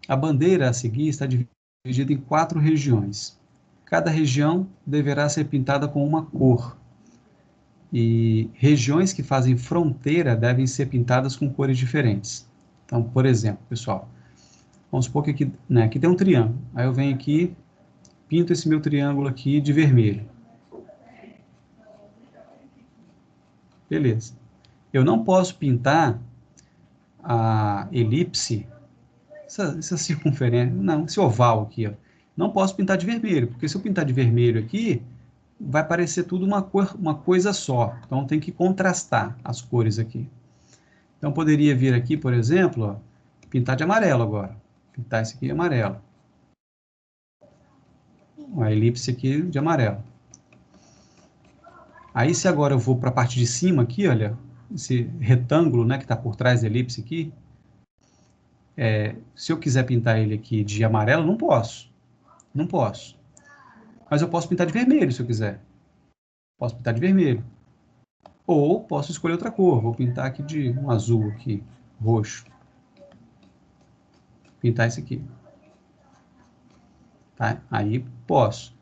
A bandeira a seguir está dividida em 4 regiões. Cada região deverá ser pintada com uma cor. E regiões que fazem fronteira devem ser pintadas com cores diferentes. Então, por exemplo, pessoal, vamos supor que aqui, né, aqui tem um triângulo. Aí eu venho aqui, pinto esse meu triângulo aqui de vermelho. Beleza. Eu não posso pintar a elipse, essa circunferência, não, esse oval aqui, ó. Não posso pintar de vermelho, porque se eu pintar de vermelho aqui, vai parecer tudo uma coisa só. Então tem que contrastar as cores aqui. Então poderia vir aqui, por exemplo, ó, pintar de amarelo agora. Pintar esse aqui de amarelo. Uma elipse aqui de amarelo. Aí se agora eu vou para a parte de cima aqui, olha, esse retângulo, né, que está por trás da elipse aqui, se eu quiser pintar ele aqui de amarelo, não posso. Não posso. Mas eu posso pintar de vermelho se eu quiser. Posso pintar de vermelho. Ou posso escolher outra cor. Vou pintar aqui de um azul aqui, roxo. Pintar esse aqui. Tá? Aí posso.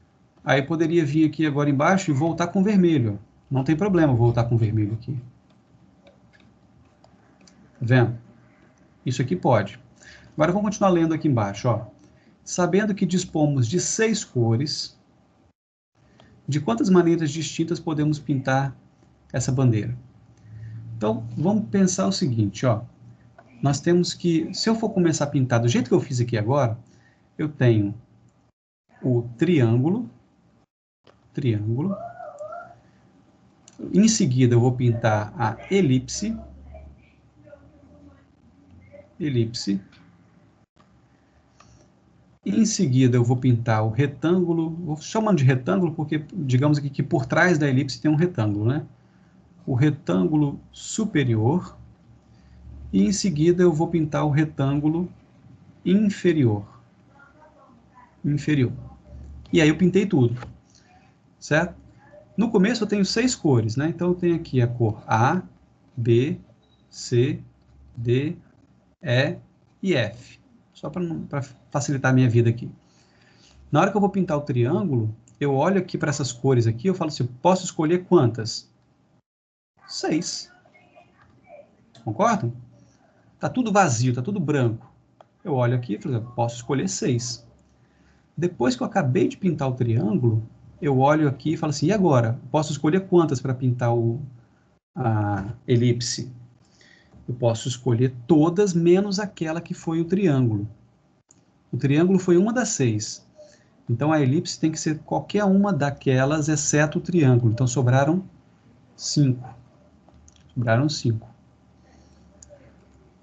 Aí poderia vir aqui agora embaixo e voltar com vermelho. Não tem problema voltar com vermelho aqui. Tá vendo? Isso aqui pode. Agora vamos continuar lendo aqui embaixo, ó. Sabendo que dispomos de 6 cores, de quantas maneiras distintas podemos pintar essa bandeira? Então, vamos pensar o seguinte, ó. Nós temos que, se eu for começar a pintar do jeito que eu fiz aqui agora, eu tenho o triângulo. Em seguida, eu vou pintar a elipse. Em seguida, eu vou pintar o retângulo. Vou chamando de retângulo porque, digamos aqui que por trás da elipse tem um retângulo, né? O retângulo superior. E em seguida, eu vou pintar o retângulo inferior. E aí eu pintei tudo, certo? No começo eu tenho 6 cores, né? Então eu tenho aqui a cor A, B, C, D, E e F. Só para facilitar a minha vida aqui. Na hora que eu vou pintar o triângulo, eu olho aqui para essas cores aqui, eu falo assim, posso escolher quantas? 6. Concordam? Tá tudo vazio, tá tudo branco. Eu olho aqui e falo, posso escolher 6. Depois que eu acabei de pintar o triângulo, eu olho aqui e falo assim, e agora? Posso escolher quantas para pintar a elipse? Eu posso escolher todas, menos aquela que foi o triângulo. O triângulo foi uma das 6. Então, a elipse tem que ser qualquer uma daquelas, exceto o triângulo. Então, sobraram 5.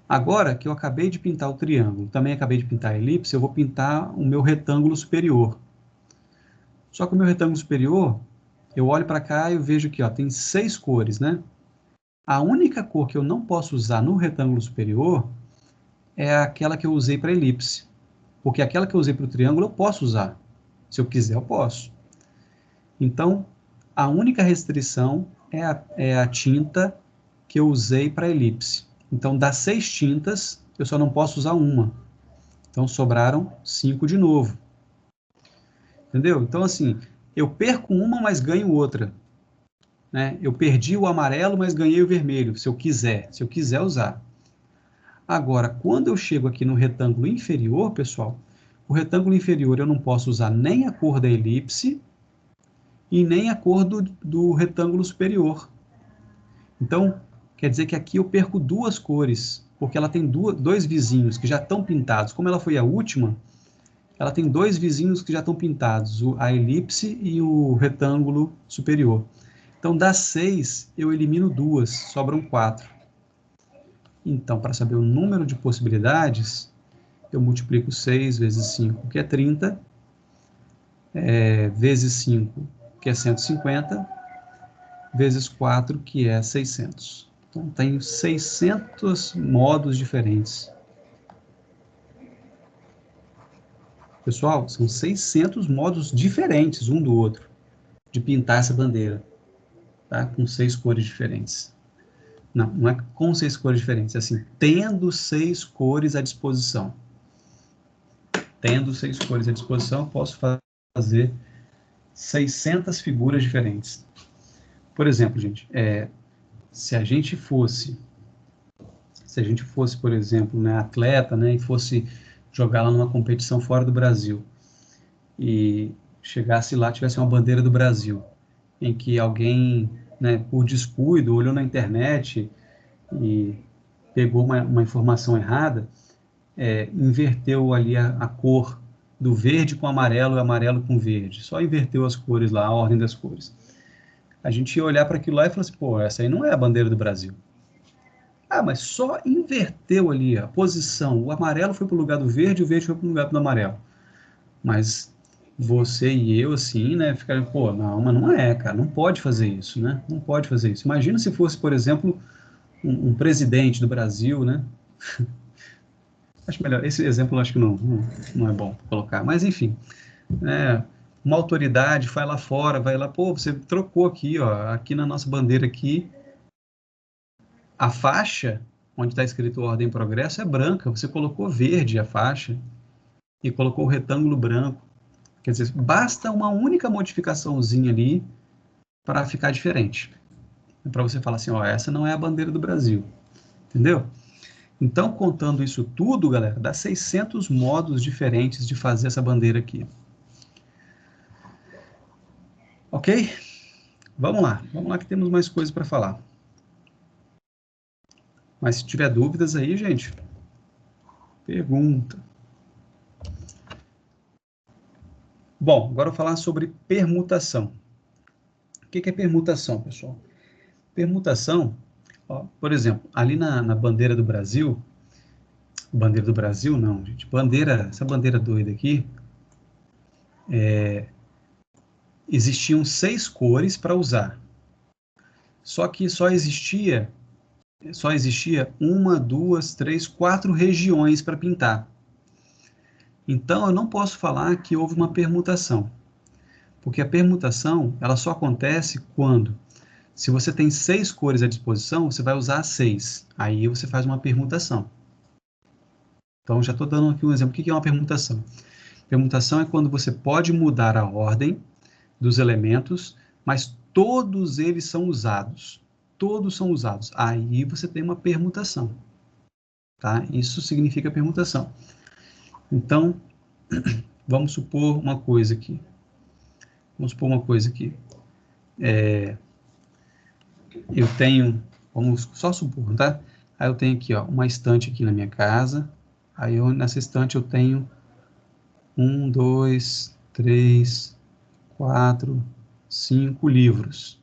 Agora que eu acabei de pintar o triângulo, também acabei de pintar a elipse, eu vou pintar o meu retângulo superior. Só que o meu retângulo superior, eu olho para cá e eu vejo que ó, tem 6 cores, né? A única cor que eu não posso usar no retângulo superior é aquela que eu usei para a elipse. Porque aquela que eu usei para o triângulo eu posso usar. Se eu quiser, eu posso. Então, a única restrição é a tinta que eu usei para a elipse. Então, das 6 tintas, eu só não posso usar uma. Então, sobraram 5 de novo. Entendeu? Então, assim, eu perco uma, mas ganho outra. Né? Eu perdi o amarelo, mas ganhei o vermelho, se eu quiser usar. Agora, quando eu chego aqui no retângulo inferior, pessoal, o retângulo inferior eu não posso usar nem a cor da elipse e nem a cor do retângulo superior. Então, quer dizer que aqui eu perco 2 cores, porque ela tem 2 vizinhos que já estão pintados. Como ela foi a última, ela tem 2 vizinhos que já estão pintados, a elipse e o retângulo superior. Então, das 6, eu elimino 2, sobram 4. Então, para saber o número de possibilidades, eu multiplico 6 vezes 5, que é 30, vezes 5, que é 150, vezes 4, que é 600. Então, tenho 600 modos diferentes. Pessoal, são 600 modos diferentes um do outro de pintar essa bandeira, tá? Com 6 cores diferentes. Não é com 6 cores diferentes, é assim, tendo 6 cores à disposição. Tendo 6 cores à disposição, eu posso fazer 600 figuras diferentes. Por exemplo, gente, se a gente fosse, por exemplo, né, atleta, né, e fosse jogar lá numa competição fora do Brasil, e chegasse lá, tivesse uma bandeira do Brasil, em que alguém, né, por descuido, olhou na internet e pegou uma informação errada, inverteu ali a cor do verde com amarelo e amarelo com verde. Só inverteu as cores lá, a ordem das cores. A gente ia olhar para aquilo lá e falar assim, pô, essa aí não é a bandeira do Brasil. Ah, mas só inverteu ali a posição. O amarelo foi para o lugar do verde e o verde foi para o lugar do amarelo. Mas você e eu, assim, né, ficaram, pô, não, mas não é, cara, não pode fazer isso, né? Não pode fazer isso. Imagina se fosse, por exemplo, um presidente do Brasil, né? Acho melhor, esse exemplo eu acho que não é bom colocar, mas enfim, né, uma autoridade vai lá fora, vai lá, pô, você trocou aqui, ó, aqui na nossa bandeira aqui, a faixa, onde está escrito Ordem e Progresso, é branca, você colocou verde a faixa e colocou o retângulo branco. Quer dizer, basta uma única modificaçãozinha ali para ficar diferente. Para você falar assim, ó, essa não é a bandeira do Brasil. Entendeu? Então, contando isso tudo, galera, dá 600 modos diferentes de fazer essa bandeira aqui. Ok? Vamos lá que temos mais coisas para falar. Mas se tiver dúvidas aí, gente, pergunta. Bom, agora eu vou falar sobre permutação. O que é permutação, pessoal? Permutação, ó, por exemplo, ali na bandeira do Brasil, bandeira do Brasil não, gente, essa bandeira doida aqui, existiam 6 cores para usar. Só que só existia 1, 2, 3, 4 regiões para pintar. Então, eu não posso falar que houve uma permutação, porque a permutação ela só acontece quando, se você tem 6 cores à disposição, você vai usar 6. Aí você faz uma permutação. Então, já estou dando aqui um exemplo. O que é uma permutação? Permutação é quando você pode mudar a ordem dos elementos, mas todos eles são usados. Todos são usados. Aí você tem uma permutação. Tá? Isso significa permutação. Então, vamos supor uma coisa aqui. Eu tenho, vamos só supor, tá? Aí eu tenho aqui, ó, uma estante aqui na minha casa. Aí nessa estante eu tenho 1, 2, 3, 4, 5 livros.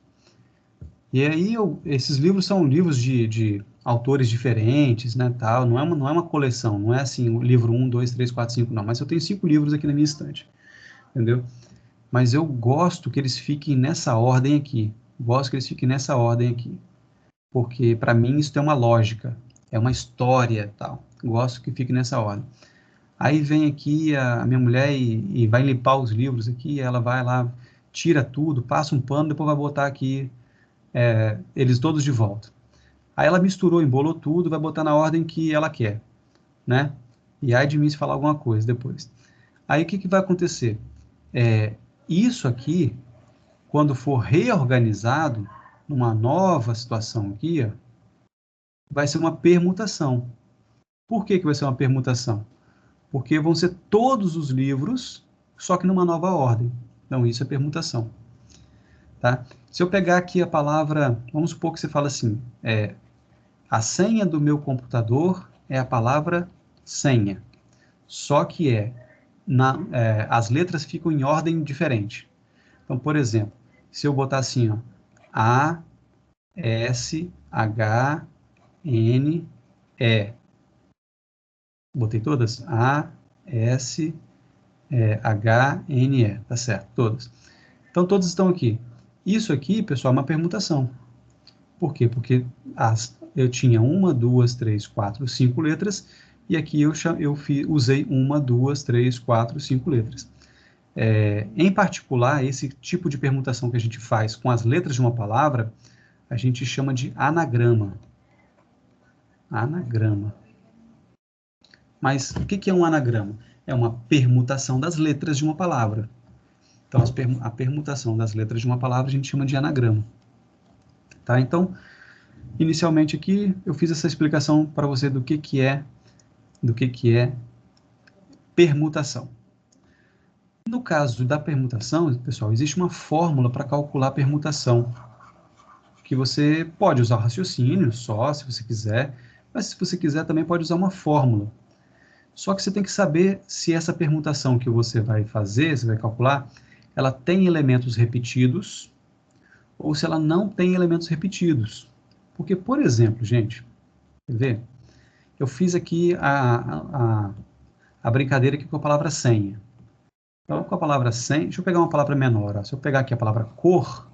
E aí esses livros são livros de autores diferentes, né, tal. Não é uma coleção, não é assim, o livro 1, 2, 3, 4, 5, não. Mas eu tenho 5 livros aqui na minha estante, entendeu? Mas eu gosto que eles fiquem nessa ordem aqui. Porque para mim isso tem uma lógica, é uma história, tal. Gosto que fique nessa ordem. Aí vem aqui a minha mulher e vai limpar os livros aqui, ela vai lá, tira tudo, passa um pano, depois vai botar aqui eles todos de volta. Aí ela misturou, embolou tudo, vai botar na ordem que ela quer, né? E aí de mim se falar alguma coisa depois. Aí o que vai acontecer? Isso aqui, quando for reorganizado numa nova situação aqui, ó, vai ser uma permutação. Por que vai ser uma permutação? Porque vão ser todos os livros, só que numa nova ordem. Então, isso é permutação. Tá? Se eu pegar aqui a palavra, vamos supor que você fala assim, a senha do meu computador é a palavra senha. Só que as letras ficam em ordem diferente. Então, por exemplo, se eu botar assim, ó, A, S, H, N, E. Botei todas? A, S, H, N, E. Tá certo, todas. Então, todas estão aqui. Isso aqui, pessoal, é uma permutação. Por quê? Porque eu tinha 1, 2, 3, 4, 5 letras, e aqui eu usei 1, 2, 3, 4, 5 letras. Em particular, esse tipo de permutação que a gente faz com as letras de uma palavra, a gente chama de anagrama. Anagrama. Mas o que é um anagrama? É uma permutação das letras de uma palavra. Então, a permutação das letras de uma palavra a gente chama de anagrama. Tá? Então, inicialmente aqui, eu fiz essa explicação para você do que é permutação. No caso da permutação, pessoal, existe uma fórmula para calcular a permutação, que você pode usar raciocínio só, se você quiser, mas se você quiser também pode usar uma fórmula. Só que você tem que saber se essa permutação que você vai fazer, você vai calcular, ela tem elementos repetidos ou se ela não tem elementos repetidos. Porque, por exemplo, gente, quer ver? Eu fiz aqui a brincadeira aqui com a palavra senha. Então, com a palavra senha, deixa eu pegar uma palavra menor. Ó. Se eu pegar aqui a palavra cor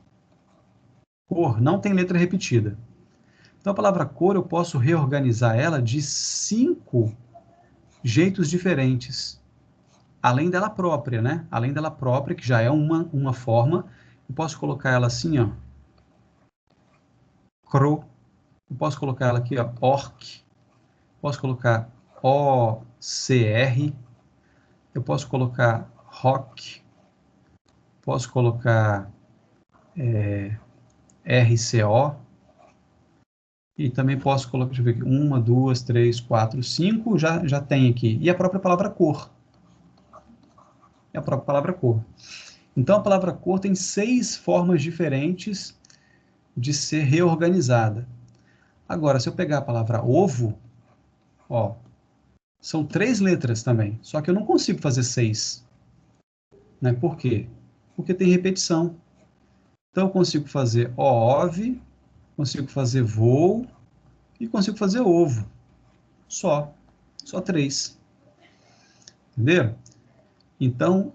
não tem letra repetida. Então, a palavra cor eu posso reorganizar ela de 5 jeitos diferentes. Além dela própria, né? Além dela própria, que já é uma forma, eu posso colocar ela assim, ó. Cro. Eu posso colocar ela aqui, ó, orc. Posso colocar OCR. Eu posso colocar rock. posso colocar RCO, e também posso colocar, deixa eu ver aqui, 1, 2, 3, 4, 5, já tem aqui. E a própria palavra cor. É a própria palavra cor. Então, a palavra cor tem 6 formas diferentes de ser reorganizada. Agora, se eu pegar a palavra ovo, ó, são 3 letras também, só que eu não consigo fazer 6. Né? Por quê? Porque tem repetição. Então, eu consigo fazer OV, consigo fazer voo e consigo fazer ovo. Só 3. Entenderam? Então,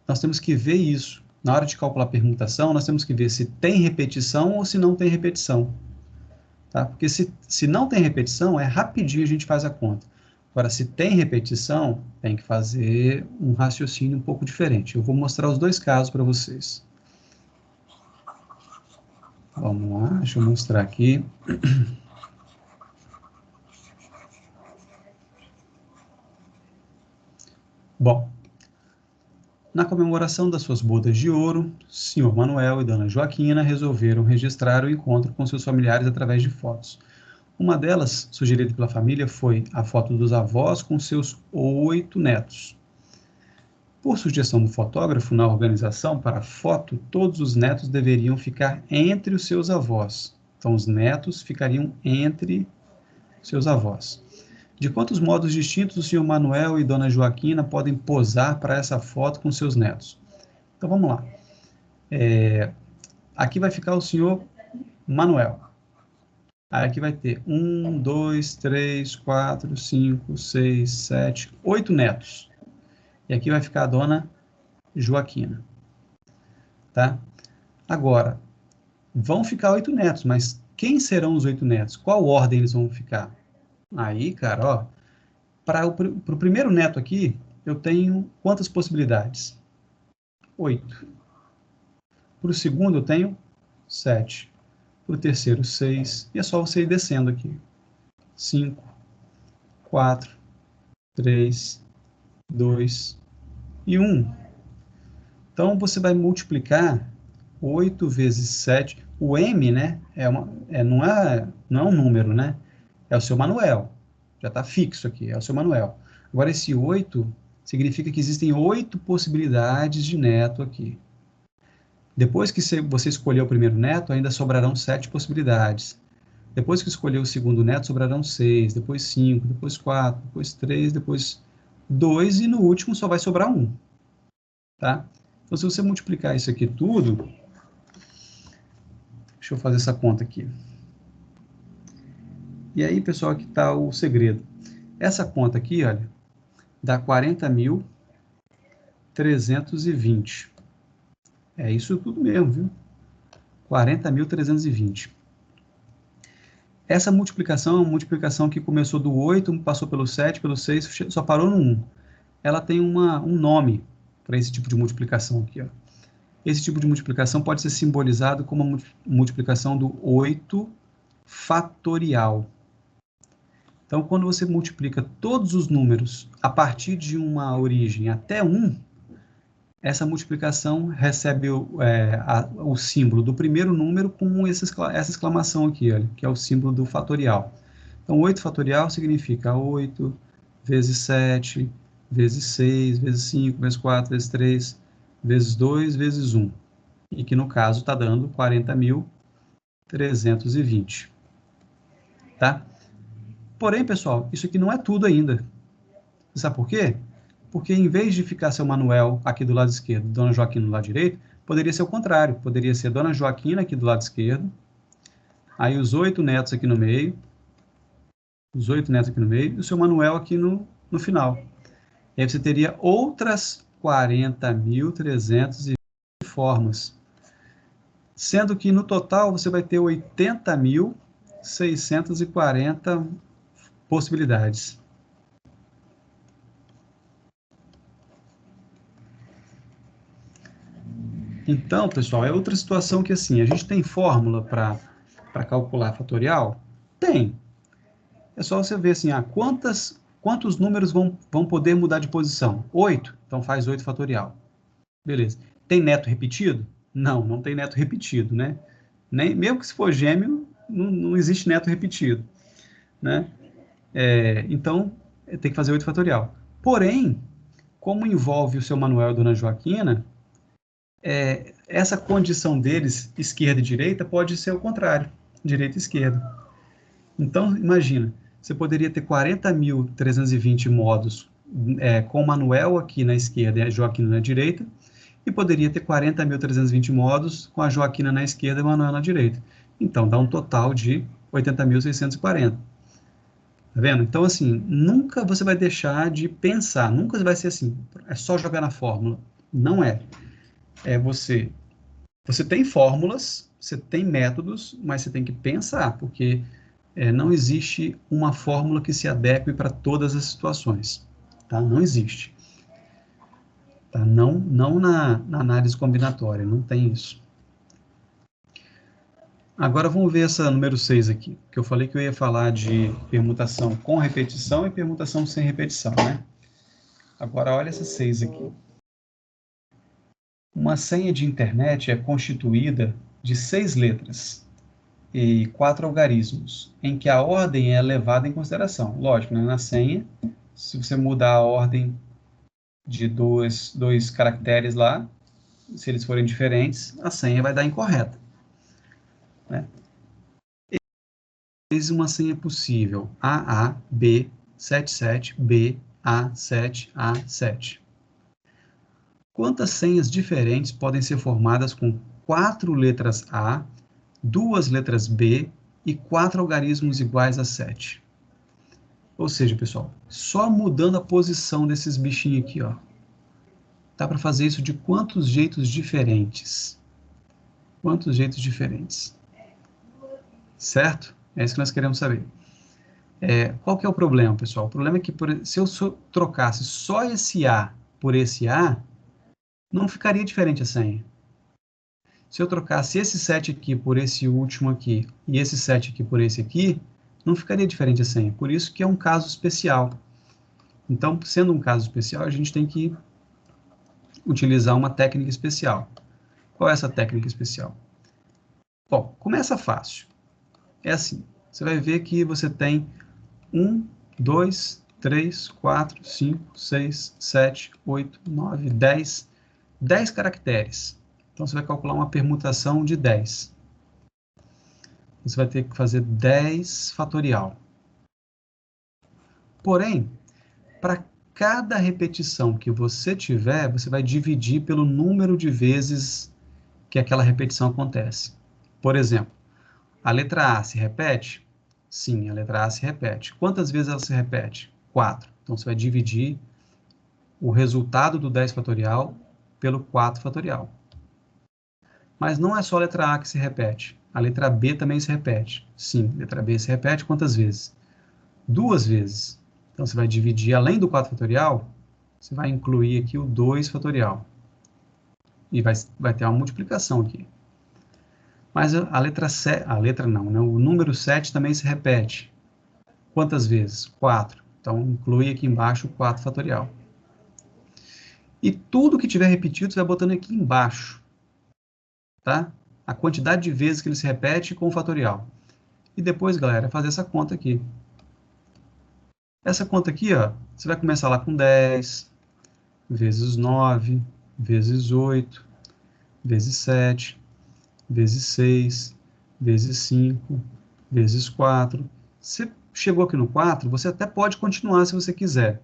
nós temos que ver isso. Na hora de calcular a permutação, nós temos que ver se tem repetição ou se não tem repetição. Tá? Porque se não tem repetição, rapidinho a gente faz a conta. Agora, se tem repetição, tem que fazer um raciocínio um pouco diferente. Eu vou mostrar os 2 casos para vocês. Vamos lá, deixa eu mostrar aqui. Bom, na comemoração das suas bodas de ouro, Sr. Manuel e Dona Joaquina resolveram registrar o encontro com seus familiares através de fotos. Uma delas, sugerida pela família, foi a foto dos avós com seus 8 netos. Por sugestão do fotógrafo, na organização para a foto, todos os netos deveriam ficar entre os seus avós. Então, os netos ficariam entre seus avós. De quantos modos distintos o Sr. Manuel e Dona Joaquina podem posar para essa foto com seus netos? Então, vamos lá. Aqui vai ficar o Sr. Manuel. Aí aqui vai ter 1, 2, 3, 4, 5, 6, 7, 8 netos. E aqui vai ficar a Dona Joaquina. Tá? Agora, vão ficar 8 netos, mas quem serão os 8 netos? Qual ordem eles vão ficar? Aí, cara, ó, para o primeiro neto aqui, eu tenho quantas possibilidades? 8. Para o segundo, eu tenho 7. Para o terceiro, 6. E é só você ir descendo aqui. 5, 4, 3, 2 e 1. Então, você vai multiplicar 8 vezes 7. O M, né, não é um número, né? É o seu Manuel. Já está fixo aqui, é o seu Manuel. Agora, esse 8 significa que existem 8 possibilidades de neto aqui. Depois que você escolher o primeiro neto, ainda sobrarão 7 possibilidades. Depois que escolher o segundo neto, sobrarão 6, depois 5, depois 4, depois 3, depois 2 e no último só vai sobrar 1. Tá? Então, se você multiplicar isso aqui tudo, deixa eu fazer essa conta aqui. E aí, pessoal, aqui está o segredo. Essa conta aqui, olha, dá 40.320. É isso tudo mesmo, viu? 40.320. Essa multiplicação é uma multiplicação que começou do 8, passou pelo 7, pelo 6, só parou no 1. Ela tem um nome para esse tipo de multiplicação aqui, ó. Esse tipo de multiplicação pode ser simbolizado como a multiplicação do 8 fatorial. Então, quando você multiplica todos os números a partir de uma origem até 1, essa multiplicação recebe o símbolo do primeiro número com essa exclamação aqui, olha, que é o símbolo do fatorial. Então, 8 fatorial significa 8 vezes 7, vezes 6, vezes 5, vezes 4, vezes 3, vezes 2, vezes 1. E que, no caso, está dando 40.320. Tá? Porém, pessoal, isso aqui não é tudo ainda. Você sabe por quê? Porque em vez de ficar seu Manuel aqui do lado esquerdo, Dona Joaquina do lado direito, poderia ser o contrário. Poderia ser Dona Joaquina aqui do lado esquerdo, aí os 8 netos aqui no meio, os 8 netos aqui no meio, e o seu Manuel aqui no final. E aí você teria outras 40.320 formas. Sendo que no total você vai ter 80.640 possibilidades. Então, pessoal, é outra situação que, assim, a gente tem fórmula para calcular fatorial? Tem. É só você ver, assim, quantos números vão poder mudar de posição? 8, então faz 8 fatorial. Beleza. Tem neto repetido? Não, não tem neto repetido, né? Mesmo que se for gêmeo, não existe neto repetido, né? Então, tem que fazer 8 fatorial. Porém, como envolve o seu Manuel e a dona Joaquina, essa condição deles, esquerda e direita, pode ser o contrário, direita e esquerda. Então, imagina, você poderia ter 40.320 modos com o Manuel aqui na esquerda e a Joaquina na direita, e poderia ter 40.320 modos com a Joaquina na esquerda e o Manuel na direita. Então, dá um total de 80.640. Tá vendo? Então, assim, nunca você vai deixar de pensar, nunca vai ser assim, é só jogar na fórmula. Não é. Você tem fórmulas, você tem métodos, mas você tem que pensar, porque não existe uma fórmula que se adeque para todas as situações. Tá? Não existe. Tá? Não na análise combinatória, não tem isso. Agora vamos ver essa número 6 aqui, que eu falei que eu ia falar de permutação com repetição e permutação sem repetição, né? Agora olha essa 6 aqui. Uma senha de internet é constituída de 6 letras e 4 algarismos, em que a ordem é levada em consideração. Lógico, né? Na senha, se você mudar a ordem de dois caracteres lá, se eles forem diferentes, a senha vai dar incorreta, né? Eis uma senha possível: AA-B77-BA7-A7. Quantas senhas diferentes podem ser formadas com 4 letras A, 2 letras B e 4 algarismos iguais a 7? Ou seja, pessoal, só mudando a posição desses bichinhos aqui, ó, dá para fazer isso de quantos jeitos diferentes? Quantos jeitos diferentes? Certo? É isso que nós queremos saber. Qual que é o problema, pessoal? O problema é que se eu trocasse só esse A por esse A, não ficaria diferente a senha. Se eu trocasse esse 7 aqui por esse último aqui e esse 7 aqui por esse aqui, não ficaria diferente a senha. Por isso que é um caso especial. Então, sendo um caso especial, a gente tem que utilizar uma técnica especial. Qual é essa técnica especial? Bom, começa fácil. É assim, você vai ver que você tem 1, 2, 3, 4, 5, 6, 7, 8, 9, 10 caracteres. Então, você vai calcular uma permutação de 10. Você vai ter que fazer 10 fatorial. Porém, para cada repetição que você tiver, você vai dividir pelo número de vezes que aquela repetição acontece. Por exemplo, a letra A se repete? Sim, a letra A se repete. Quantas vezes ela se repete? 4. Então, você vai dividir o resultado do 10 fatorial pelo 4 fatorial. Mas não é só a letra A que se repete. A letra B também se repete. Sim, a letra B se repete quantas vezes? 2 vezes. Então, você vai dividir, além do 4 fatorial, você vai incluir aqui o 2 fatorial. E vai ter uma multiplicação aqui. Mas o número 7 também se repete. Quantas vezes? 4. Então, inclui aqui embaixo o 4 fatorial. E tudo que tiver repetido, você vai botando aqui embaixo. Tá? A quantidade de vezes que ele se repete com o fatorial. E depois, galera, fazer essa conta aqui. Essa conta aqui, ó, você vai começar lá com 10, vezes 9, vezes 8, vezes 7, vezes 6, vezes 5, vezes 4. Você chegou aqui no 4, você até pode continuar se você quiser.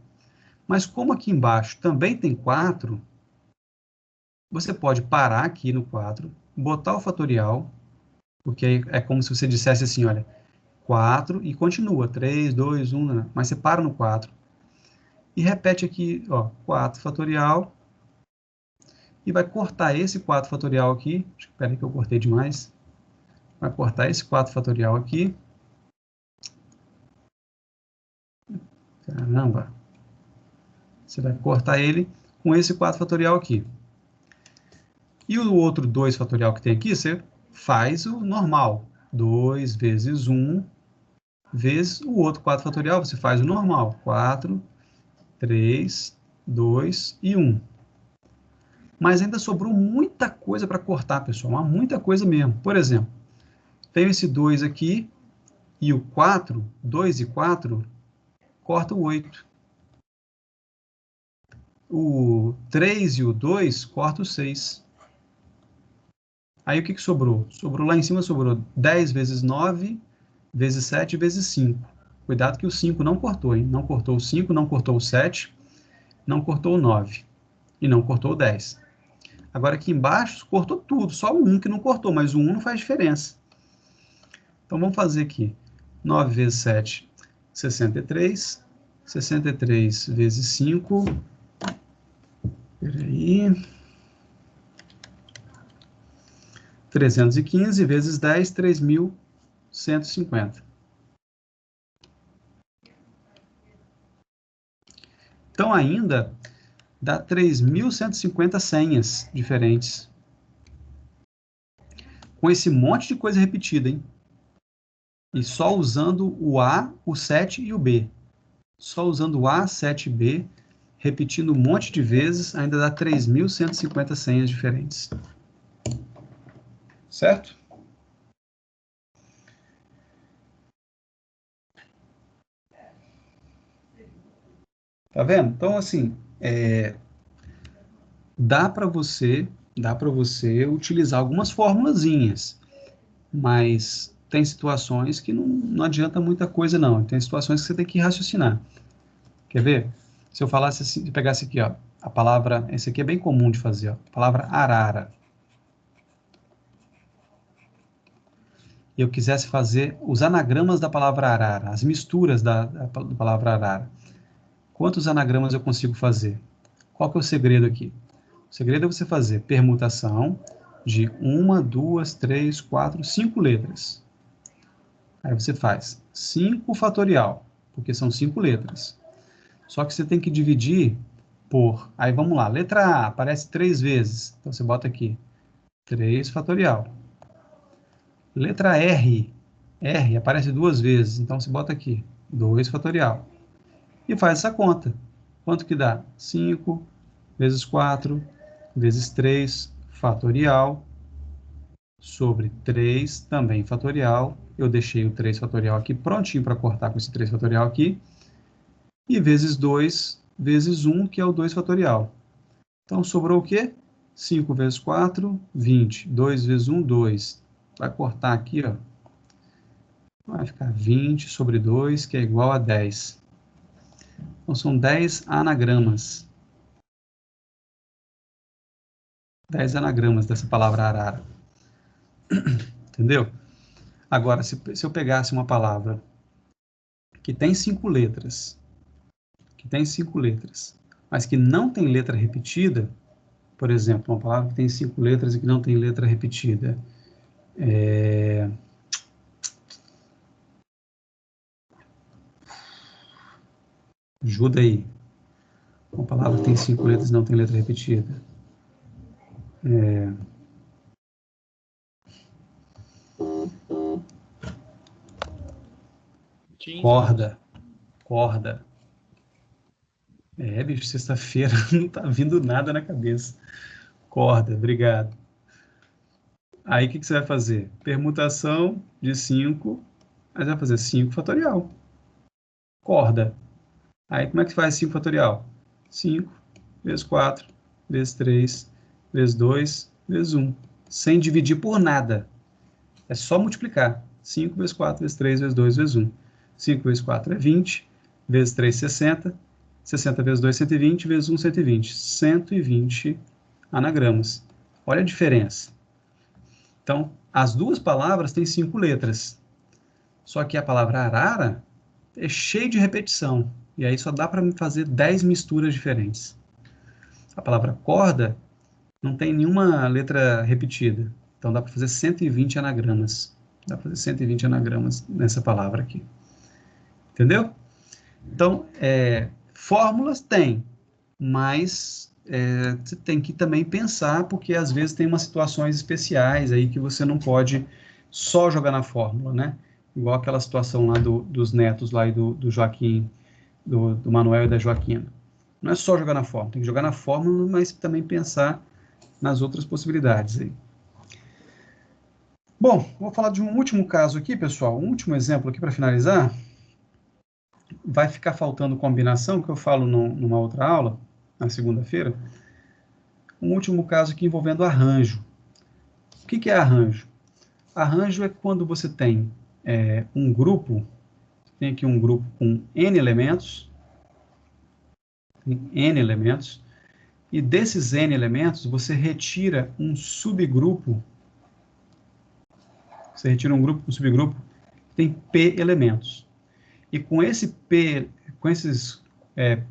Mas como aqui embaixo também tem 4, você pode parar aqui no 4, botar o fatorial, porque aí é como se você dissesse assim, olha, 4 e continua, 3, 2, 1, mas você para no 4. E repete aqui, ó, 4 fatorial, e vai cortar esse 4 fatorial aqui, espera aí que eu cortei demais, vai cortar esse 4 fatorial aqui, caramba, você vai cortar ele com esse 4 fatorial aqui. E o outro 2 fatorial que tem aqui, você faz o normal, 2 vezes 1, vezes o outro 4 fatorial, você faz o normal, 4, 3, 2 e 1. Mas ainda sobrou muita coisa para cortar, pessoal, mas muita coisa mesmo. Por exemplo, tenho esse 2 aqui e o 4, 2 e 4, corta o 8. O 3 e o 2, corta o 6. Aí o que sobrou? Sobrou lá em cima, sobrou 10 vezes 9, vezes 7, vezes 5. Cuidado que o 5 não cortou, hein? Não cortou o 5, não cortou o 7, não cortou o 9 e não cortou o 10. Agora aqui embaixo cortou tudo, só o 1 que não cortou, mas o 1 não faz diferença. Então vamos fazer aqui. 9 vezes 7, 63. 63 vezes 5. Peraí. 315 vezes 10, 3.150. Então ainda dá 3.150 senhas diferentes. Com esse monte de coisa repetida, hein? E só usando o A, o 7 e o B. Só usando o A, 7 e B, repetindo um monte de vezes, ainda dá 3.150 senhas diferentes. Certo? Tá vendo? Então, assim, dá para você utilizar algumas formulazinhas, mas tem situações que não adianta muita coisa, não. Tem situações que você tem que raciocinar. Quer ver? Se eu falasse assim, se pegasse aqui, ó, a palavra, esse aqui é bem comum de fazer, ó, a palavra arara. E eu quisesse fazer os anagramas da palavra arara, as misturas da palavra arara. Quantos anagramas eu consigo fazer? Qual que é o segredo aqui? O segredo é você fazer permutação de 1, 2, 3, 4, 5 letras. Aí você faz 5 fatorial, porque são 5 letras. Só que você tem que dividir por... Aí vamos lá, letra A aparece 3 vezes. Então você bota aqui 3 fatorial. Letra R aparece 2 vezes. Então você bota aqui 2 fatorial. E faz essa conta. Quanto que dá? 5 vezes 4 vezes 3 fatorial sobre 3 também fatorial. Eu deixei o 3 fatorial aqui prontinho para cortar com esse 3 fatorial aqui. E vezes 2 vezes 1, que é o 2 fatorial. Então sobrou o quê? 5 vezes 4, 20. 2 vezes 1, 2. Vai cortar aqui, ó. Vai ficar 20 sobre 2, que é igual a 10. Então são 10 anagramas. 10 anagramas dessa palavra arara. Entendeu? Agora, se eu pegasse uma palavra que tem 5 letras, mas que não tem letra repetida, por exemplo, uma palavra que tem 5 letras e que não tem letra repetida, ajuda aí. Uma palavra que tem 5 letras e não tem letra repetida. Corda. Bicho, sexta-feira não tá vindo nada na cabeça. Corda, obrigado. Aí o que você vai fazer? Permutação de 5, mas vai fazer 5 fatorial. Corda. Aí como é que faz 5 fatorial? 5 vezes 4, vezes 3, vezes 2, vezes 1. Sem dividir por nada. É só multiplicar. 5 vezes 4, vezes 3, vezes 2, vezes 1. 5 vezes 4 é 20, vezes 3, 60. 60 vezes 2, 120, vezes 1, 120. 120 anagramas. Olha a diferença. Então, as duas palavras têm 5 letras. Só que a palavra arara é cheia de repetição. E aí só dá para fazer 10 misturas diferentes. A palavra corda não tem nenhuma letra repetida. Então dá para fazer 120 anagramas. Dá para fazer 120 anagramas nessa palavra aqui. Entendeu? Então, fórmulas tem, mas você tem que também pensar, porque às vezes tem umas situações especiais aí que você não pode só jogar na fórmula, né? Igual aquela situação lá dos netos lá e do Joaquim, do Manuel e da Joaquina. Não é só jogar na fórmula, tem que jogar na fórmula, mas também pensar nas outras possibilidades aí. Bom, vou falar de um último caso aqui, pessoal, um último exemplo aqui para finalizar. Vai ficar faltando combinação, que eu falo numa outra aula, na segunda-feira. Um último caso aqui envolvendo arranjo. O que é arranjo? Arranjo é quando você tem um grupo, tem aqui um grupo com N elementos, e desses N elementos você retira um subgrupo, um subgrupo que tem P elementos. E com esses P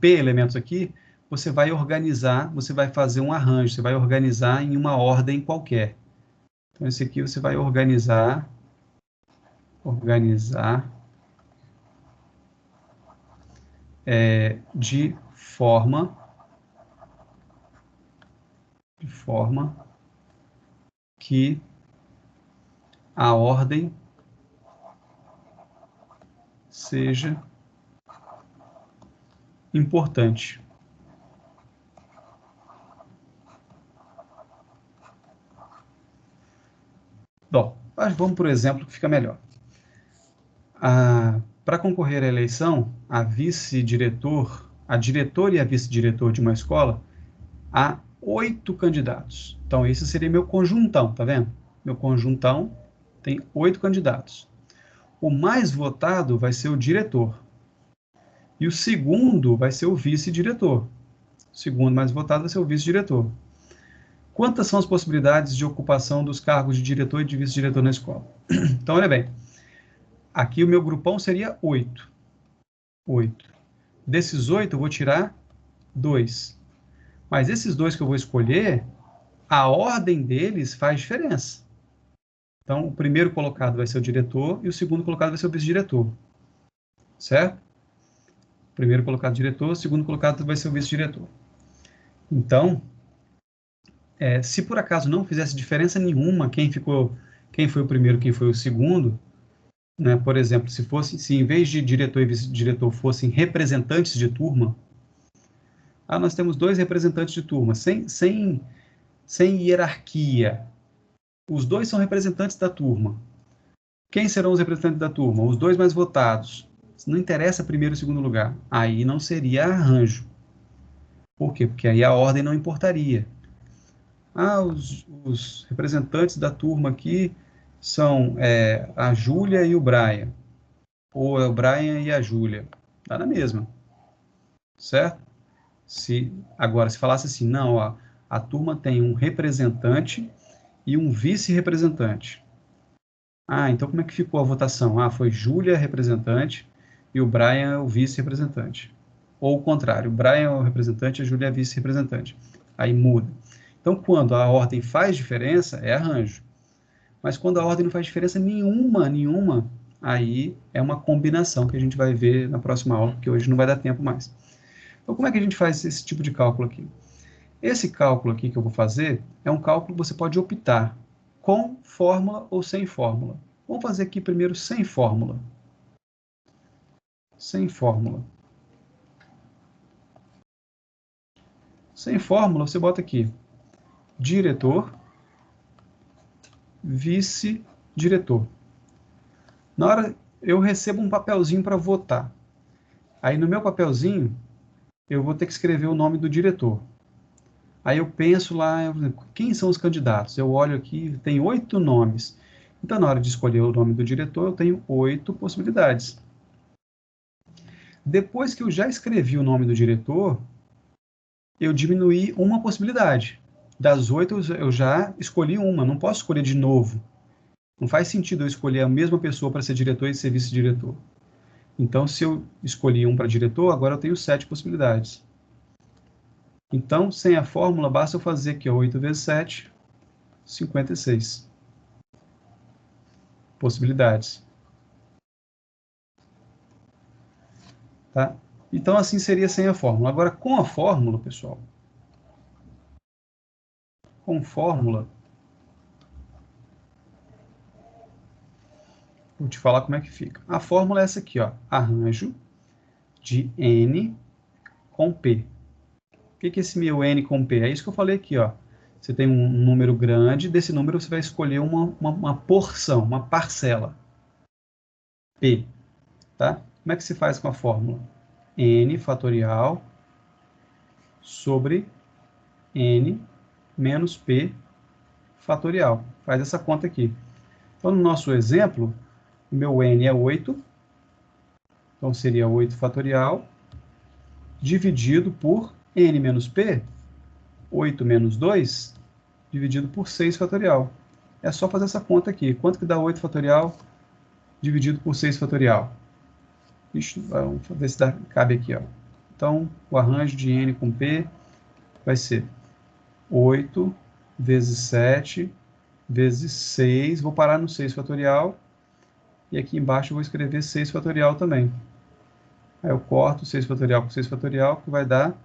elementos aqui, você vai organizar, você vai fazer um arranjo, você vai organizar em uma ordem qualquer. Então, esse aqui você vai organizar de forma que a ordem seja importante. Bom, vamos por exemplo que fica melhor. Para concorrer à eleição, a diretor e a vice-diretor de uma escola, há 8 candidatos. Então, esse seria meu conjuntão, tá vendo? Meu conjuntão tem 8 candidatos. O mais votado vai ser o diretor. E o segundo vai ser o vice-diretor. O segundo mais votado vai ser o vice-diretor. Quantas são as possibilidades de ocupação dos cargos de diretor e de vice-diretor na escola? Então, olha bem. Aqui o meu grupão seria 8. 8. Desses 8, eu vou tirar 2. Mas esses 2 que eu vou escolher, a ordem deles faz diferença. Então, o primeiro colocado vai ser o diretor e o segundo colocado vai ser o vice-diretor. Certo? O primeiro colocado diretor, o segundo colocado vai ser o vice-diretor. Então, se por acaso não fizesse diferença nenhuma quem foi o primeiro, quem foi o segundo, né? Por exemplo, se em vez de diretor e vice-diretor fossem representantes de turma, nós temos 2 representantes de turma, sem hierarquia. Os 2 são representantes da turma. Quem serão os representantes da turma? Os 2 mais votados. Não interessa primeiro e segundo lugar. Aí não seria arranjo. Por quê? Porque aí a ordem não importaria. Os representantes da turma aqui são a Júlia e o Brian. Ou é o Brian e a Júlia. Dá na mesma. Certo? Agora, se falasse assim, não, a turma tem um representante e um vice-representante. Então como é que ficou a votação? Foi Júlia representante e o Brian o vice-representante. Ou o contrário, o Brian é o representante e a Júlia é a vice-representante. Aí muda. Então, quando a ordem faz diferença, é arranjo. Mas quando a ordem não faz diferença nenhuma, aí é uma combinação que a gente vai ver na próxima aula, porque hoje não vai dar tempo mais. Então, como é que a gente faz esse tipo de cálculo aqui? Esse cálculo aqui que eu vou fazer é um cálculo que você pode optar com fórmula ou sem fórmula. Vamos fazer aqui primeiro sem fórmula. Sem fórmula. Sem fórmula, você bota aqui diretor, vice-diretor. Na hora, eu recebo um papelzinho para votar. Aí no meu papelzinho, eu vou ter que escrever o nome do diretor. Aí eu penso lá, quem são os candidatos? Eu olho aqui, tem 8 nomes. Então, na hora de escolher o nome do diretor, eu tenho 8 possibilidades. Depois que eu já escrevi o nome do diretor, eu diminuí uma possibilidade. Das 8, eu já escolhi uma, não posso escolher de novo. Não faz sentido eu escolher a mesma pessoa para ser diretor e ser vice-diretor. Então, se eu escolhi um para diretor, agora eu tenho 7 possibilidades. Então, sem a fórmula, basta eu fazer aqui 8 vezes 7, 56 possibilidades. Tá? Então, assim seria sem a fórmula. Agora, com a fórmula, pessoal, com fórmula, vou te falar como é que fica. A fórmula é essa aqui, ó, arranjo de N com P. O que é esse meu N com P? É isso que eu falei aqui, ó. Você tem um número grande, desse número você vai escolher uma porção, uma parcela. P, tá? Como é que se faz com a fórmula? N fatorial sobre N menos P fatorial. Faz essa conta aqui. Então, no nosso exemplo, o meu N é 8. Então, seria 8 fatorial dividido por N menos P, 8 menos 2, dividido por 6 fatorial. É só fazer essa conta aqui. Quanto que dá 8 fatorial dividido por 6 fatorial? Vamos ver se cabe aqui. Ó. Então, o arranjo de N com P vai ser 8 vezes 7 vezes 6. Vou parar no 6 fatorial. E aqui embaixo eu vou escrever 6 fatorial também. Aí eu corto 6 fatorial com 6 fatorial, que vai dar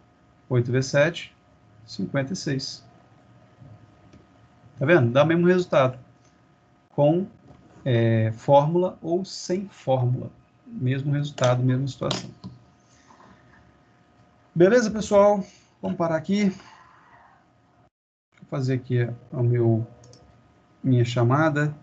8 vezes 7, 56. Tá vendo? Dá o mesmo resultado. Com fórmula ou sem fórmula. Mesmo resultado, mesma situação. Beleza, pessoal? Vamos parar aqui. Deixa eu fazer aqui minha chamada.